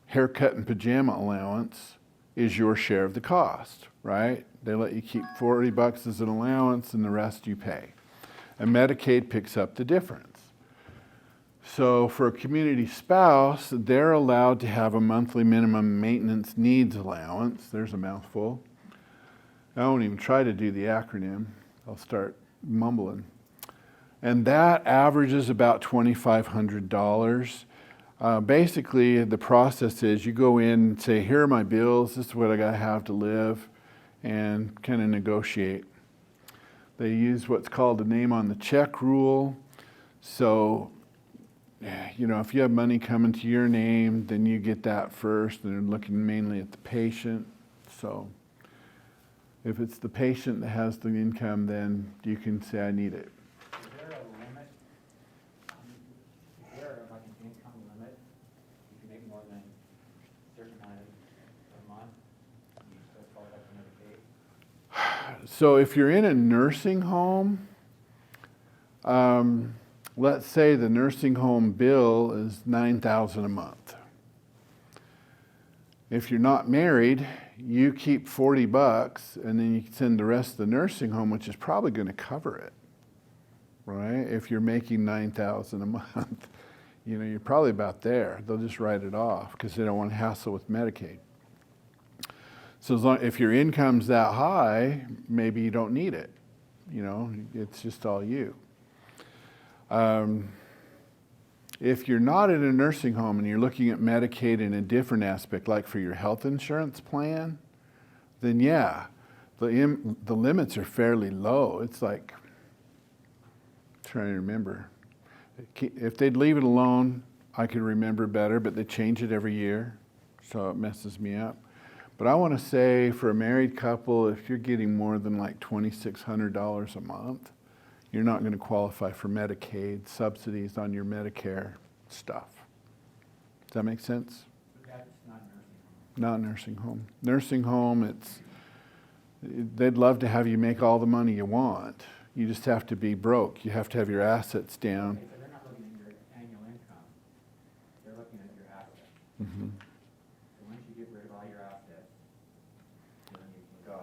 haircut and pajama allowance is your share of the cost, right? They let you keep $40 as an allowance and the rest you pay. And Medicaid picks up the difference. So for a community spouse, they're allowed to have a monthly minimum maintenance needs allowance. There's a mouthful. I won't even try to do the acronym. I'll start mumbling. And that averages about $2,500. Basically, the process is you go in and say, here are my bills, this is what I got to have to live, and kind of negotiate. They use what's called the name on the check rule. So, you know, if you have money coming to your name, then you get that first, and they're looking mainly at the patient. So if it's the patient that has the income, then you can say, I need it. Is there a limit? Is there like an income limit? If you make more than a certain amount a month, you still qualify for Medicaid? So if you're in a nursing home, let's say the nursing home bill is $9,000 a month. If you're not married, you keep $40 and then you send the rest of the nursing home, which is probably going to cover it, right? If you're making $9,000 a month, you know, you're probably about there. They'll just write it off because they don't want to hassle with Medicaid. So as long, if your income's that high, maybe you don't need it. You know, it's just all you. If you're not in a nursing home and you're looking at Medicaid in a different aspect, like for your health insurance plan, then yeah, the limits are fairly low. It's like, I'm trying to remember. If they'd leave it alone, I could remember better, but they change it every year, so it messes me up. But I want to say for a married couple, if you're getting more than like $2,600 a month, you're not going to qualify for Medicaid subsidies on your Medicare stuff. Does that make sense? That's not nursing home. Not nursing home. Nursing home, they'd love to have you make all the money you want. You just have to be broke. You have to have your assets down. Okay, so they're not looking at your annual income. They're looking at your assets. Mm-hmm. So once you get rid of all your assets, then you can go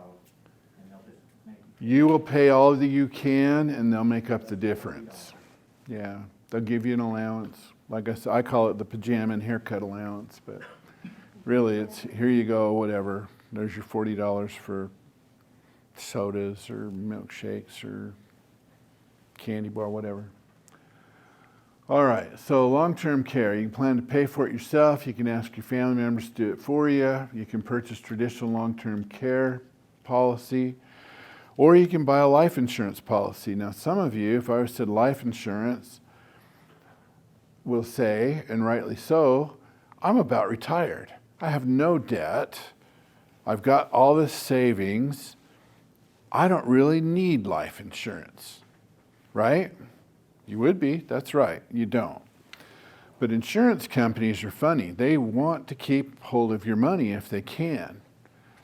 and they'll just make. You will pay all that you can, and they'll make up the difference. Yeah, they'll give you an allowance. Like I said, I call it the pajama and haircut allowance, but really it's, here you go, whatever. There's your $40 for sodas or milkshakes or candy bar, whatever. All right, so long-term care. You can plan to pay for it yourself. You can ask your family members to do it for you. You can purchase traditional long-term care policy. Or you can buy a life insurance policy. Now, some of you, if I said life insurance, will say, and rightly so, I'm about retired. I have no debt. I've got all this savings. I don't really need life insurance, right? You would be, that's right, you don't. But insurance companies are funny. They want to keep hold of your money if they can.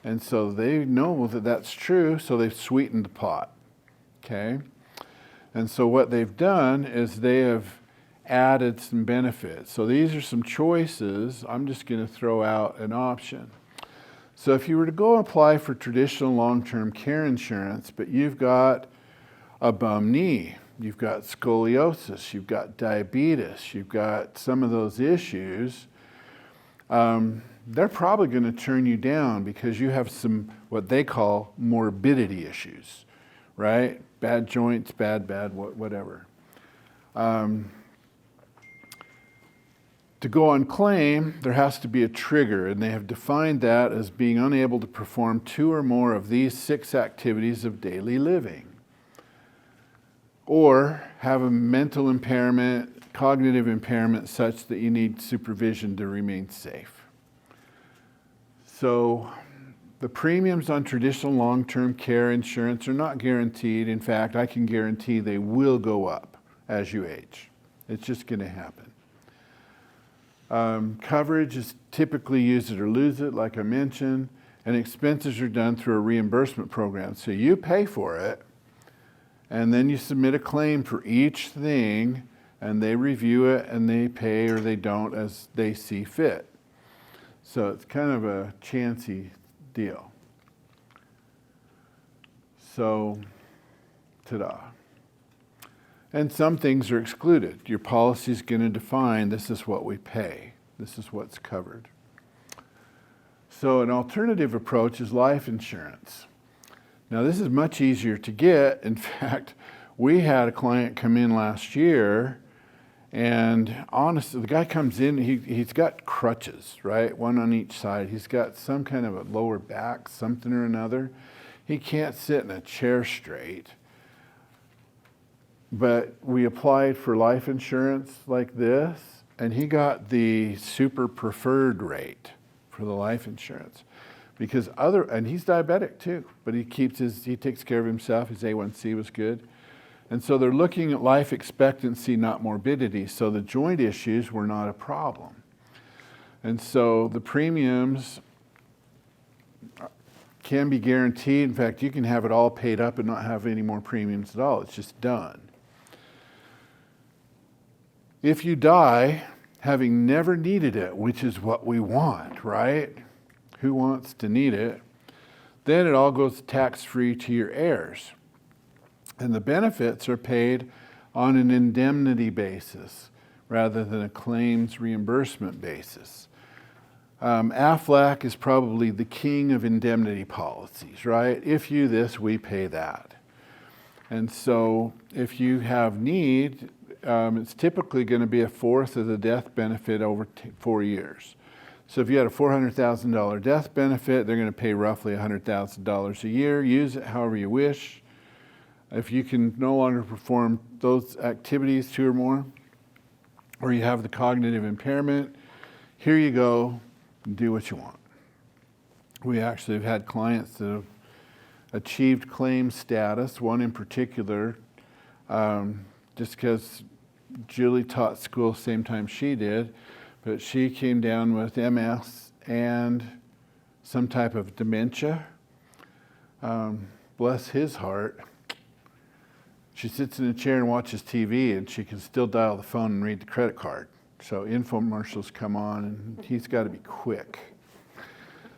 And so they know that that's true, so they've sweetened the pot, okay? And so what they've done is they have added some benefits. So these are some choices. I'm just going to throw out an option. So if you were to go apply for traditional long-term care insurance, but you've got a bum knee, you've got scoliosis, you've got diabetes, you've got some of those issues, they're probably going to turn you down because you have some what they call morbidity issues, right? Bad joints, bad, whatever. To go on claim, there has to be a trigger, and they have defined that as being unable to perform 2 or more of these 6 activities of daily living, or have a mental impairment, cognitive impairment such that you need supervision to remain safe. So the premiums on traditional long-term care insurance are not guaranteed. In fact, I can guarantee they will go up as you age. It's just going to happen. Coverage is typically use it or lose it, like I mentioned, and expenses are done through a reimbursement program. So you pay for it, and then you submit a claim for each thing, and they review it, and they pay or they don't as they see fit. So it's kind of a chancy deal. So, ta-da. And some things are excluded. Your policy is going to define this is what we pay. This is what's covered. So an alternative approach is life insurance. Now this is much easier to get. In fact, we had a client come in last year, and honestly, the guy comes in, he's got crutches, right? One on each side. He's got some kind of a lower back, something or another. He can't sit in a chair straight. But we applied for life insurance like this, and he got the super preferred rate for the life insurance. Because and he's diabetic too, but he takes care of himself. His A1C was good. And so they're looking at life expectancy, not morbidity. So the joint issues were not a problem. And so the premiums can be guaranteed. In fact, you can have it all paid up and not have any more premiums at all. It's just done. If you die having never needed it, which is what we want, right? Who wants to need it? Then it all goes tax-free to your heirs. And the benefits are paid on an indemnity basis rather than a claims reimbursement basis. AFLAC is probably the king of indemnity policies, right? If you this, we pay that. And so if you have need, it's typically going to be 1/4 of the death benefit over 4 years. So if you had a $400,000 death benefit, they're going to pay roughly $100,000 a year. Use it however you wish. If you can no longer perform those activities 2 or more, or you have the cognitive impairment, here you go, do what you want. We actually have had clients that have achieved claim status, one in particular, just because Julie taught school same time she did, but she came down with MS and some type of dementia. Bless his heart. She sits in a chair and watches TV, and she can still dial the phone and read the credit card. So infomercials come on, and he's got to be quick.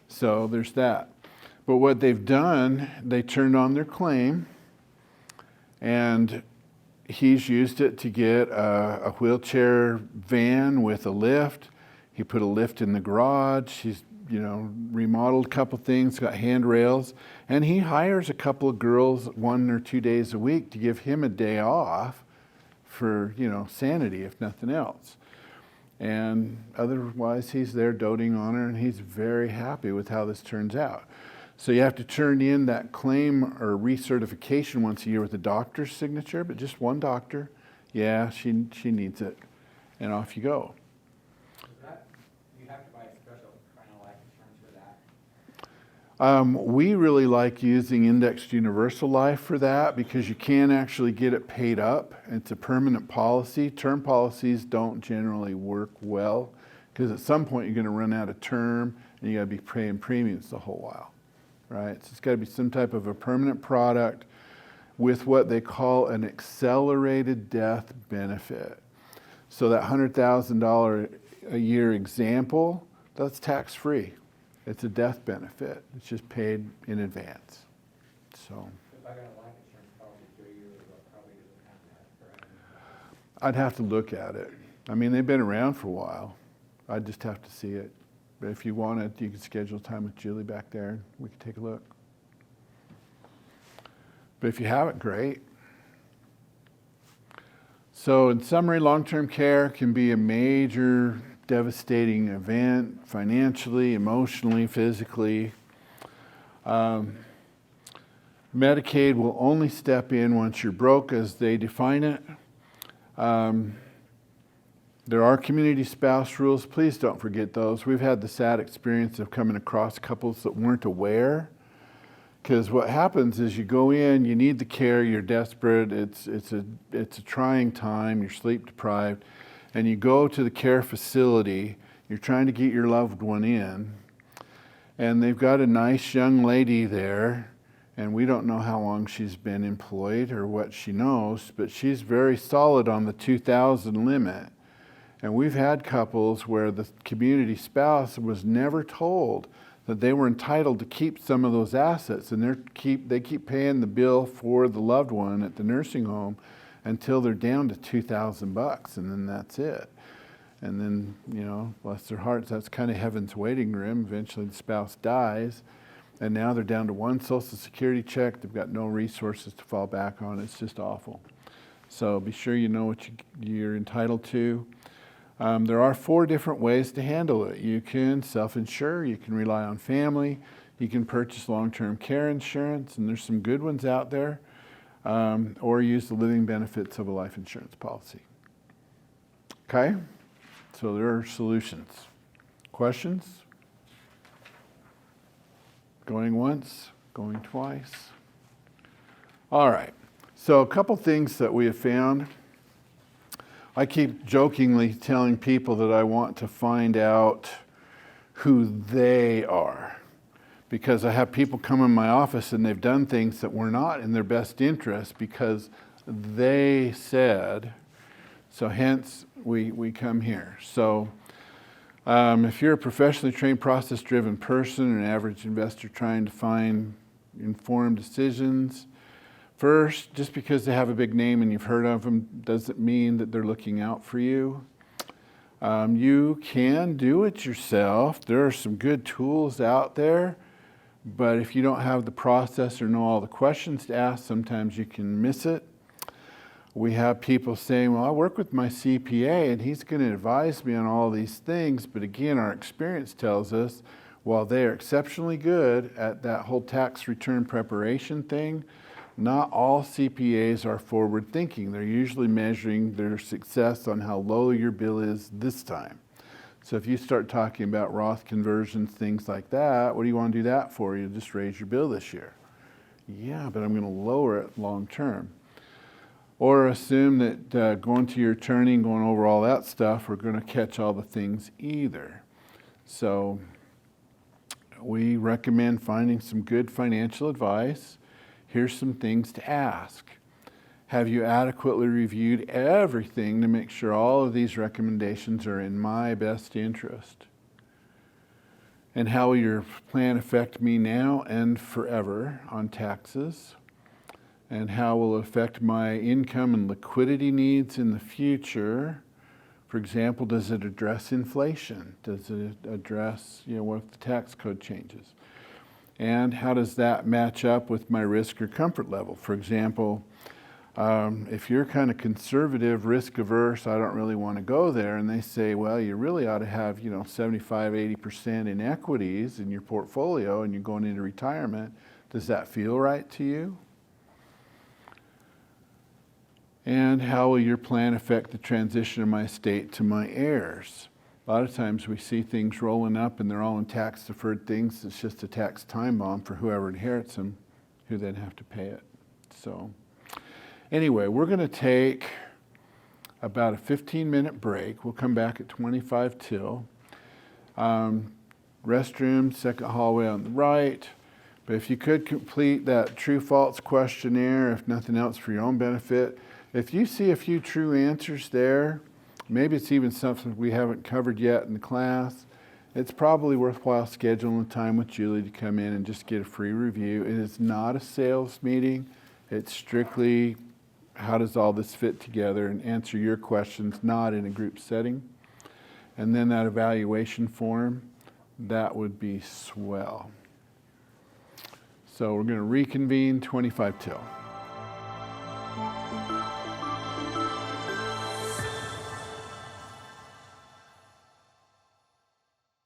So there's that. But what they've done, they turned on their claim, and he's used it to get a wheelchair van with a lift. He put a lift in the garage. He's remodeled a couple things, got handrails, and he hires a couple of girls 1 or 2 days a week to give him a day off for, sanity, if nothing else. And otherwise, he's there doting on her, and he's very happy with how this turns out. So you have to turn in that claim or recertification once a year with a doctor's signature, but just one doctor. Yeah, she needs it, and off you go. You have to buy a special kind of life insurance for that? We really like using indexed universal life for that because you can actually get it paid up. It's a permanent policy. Term policies don't generally work well because at some point you're going to run out of term and you got to be paying premiums the whole while, right? So it's got to be some type of a permanent product with what they call an accelerated death benefit. So that $100,000 a year example, that's tax-free. It's a death benefit. It's just paid in advance. So If I got a life insurance policy 3 years ago, it probably doesn't have that, correct? I'd have to look at it. I mean, they've been around for a while. I'd just have to see it. But if you want it, you can schedule time with Julie back there and we can take a look. But if you have it, great. So in summary, long-term care can be a major devastating event financially, emotionally, physically. Medicaid will only step in once you're broke as they define it. There are community spouse rules. Please don't forget those. We've had the sad experience of coming across couples that weren't aware. Because what happens is you go in, you need the care, you're desperate, it's a trying time, you're sleep deprived, and you go to the care facility, you're trying to get your loved one in, and they've got a nice young lady there, and we don't know how long she's been employed or what she knows, but she's very solid on the 2,000 limit. And we've had couples where the community spouse was never told that they were entitled to keep some of those assets, and they keep paying the bill for the loved one at the nursing home until they're down to $2,000, and then that's it. And then, you know, bless their hearts, that's kind of heaven's waiting room. Eventually the spouse dies, and now they're down to one Social Security check. They've got no resources to fall back on. It's just awful. So be sure you know what you're entitled to. There are 4 different ways to handle it. You can self-insure, you can rely on family, you can purchase long-term care insurance, and there's some good ones out there, or use the living benefits of a life insurance policy. Okay? So there are solutions. Questions? Going once, going twice. All right. So a couple things that we have found. I keep jokingly telling people that I want to find out who they are, because I have people come in my office and they've done things that were not in their best interest because they said, so hence we come here. So if you're a professionally trained, process-driven person, an average investor trying to find informed decisions, first, just because they have a big name and you've heard of them doesn't mean that they're looking out for you. You can do it yourself. There are some good tools out there, but if you don't have the process or know all the questions to ask, sometimes you can miss it. We have people saying, well, I work with my CPA and he's going to advise me on all these things, but again, our experience tells us while they are exceptionally good at that whole tax return preparation thing, not all CPAs are forward thinking. They're usually measuring their success on how low your bill is this time. So if you start talking about Roth conversions, things like that, what do you want to do that for? You just raise your bill this year. Yeah, but I'm going to lower it long term. Or assume that going to your attorney and going over all that stuff, we're going to catch all the things either. So we recommend finding some good financial advice. Here's some things to ask. Have you adequately reviewed everything to make sure all of these recommendations are in my best interest? And how will your plan affect me now and forever on taxes? And how will it affect my income and liquidity needs in the future? For example, does it address inflation? Does it address, what if the tax code changes? And how does that match up with my risk or comfort level? For example, if you're kind of conservative, risk averse, I don't really want to go there, and they say, well, you really ought to have, 75, 80% in equities in your portfolio and you're going into retirement, does that feel right to you? And how will your plan affect the transition of my estate to my heirs? A lot of times we see things rolling up and they're all in tax-deferred things. It's just a tax time bomb for whoever inherits them, who then have to pay it. So anyway, we're going to take about a 15-minute break. We'll come back at 25 till. Restroom, second hallway on the right. But if you could complete that true-false questionnaire, if nothing else for your own benefit. If you see a few true answers there, maybe it's even something we haven't covered yet in the class. It's probably worthwhile scheduling time with Julie to come in and just get a free review. It is not a sales meeting. It's strictly how does all this fit together and answer your questions, not in a group setting. And then that evaluation form, that would be swell. So we're going to reconvene 25 till.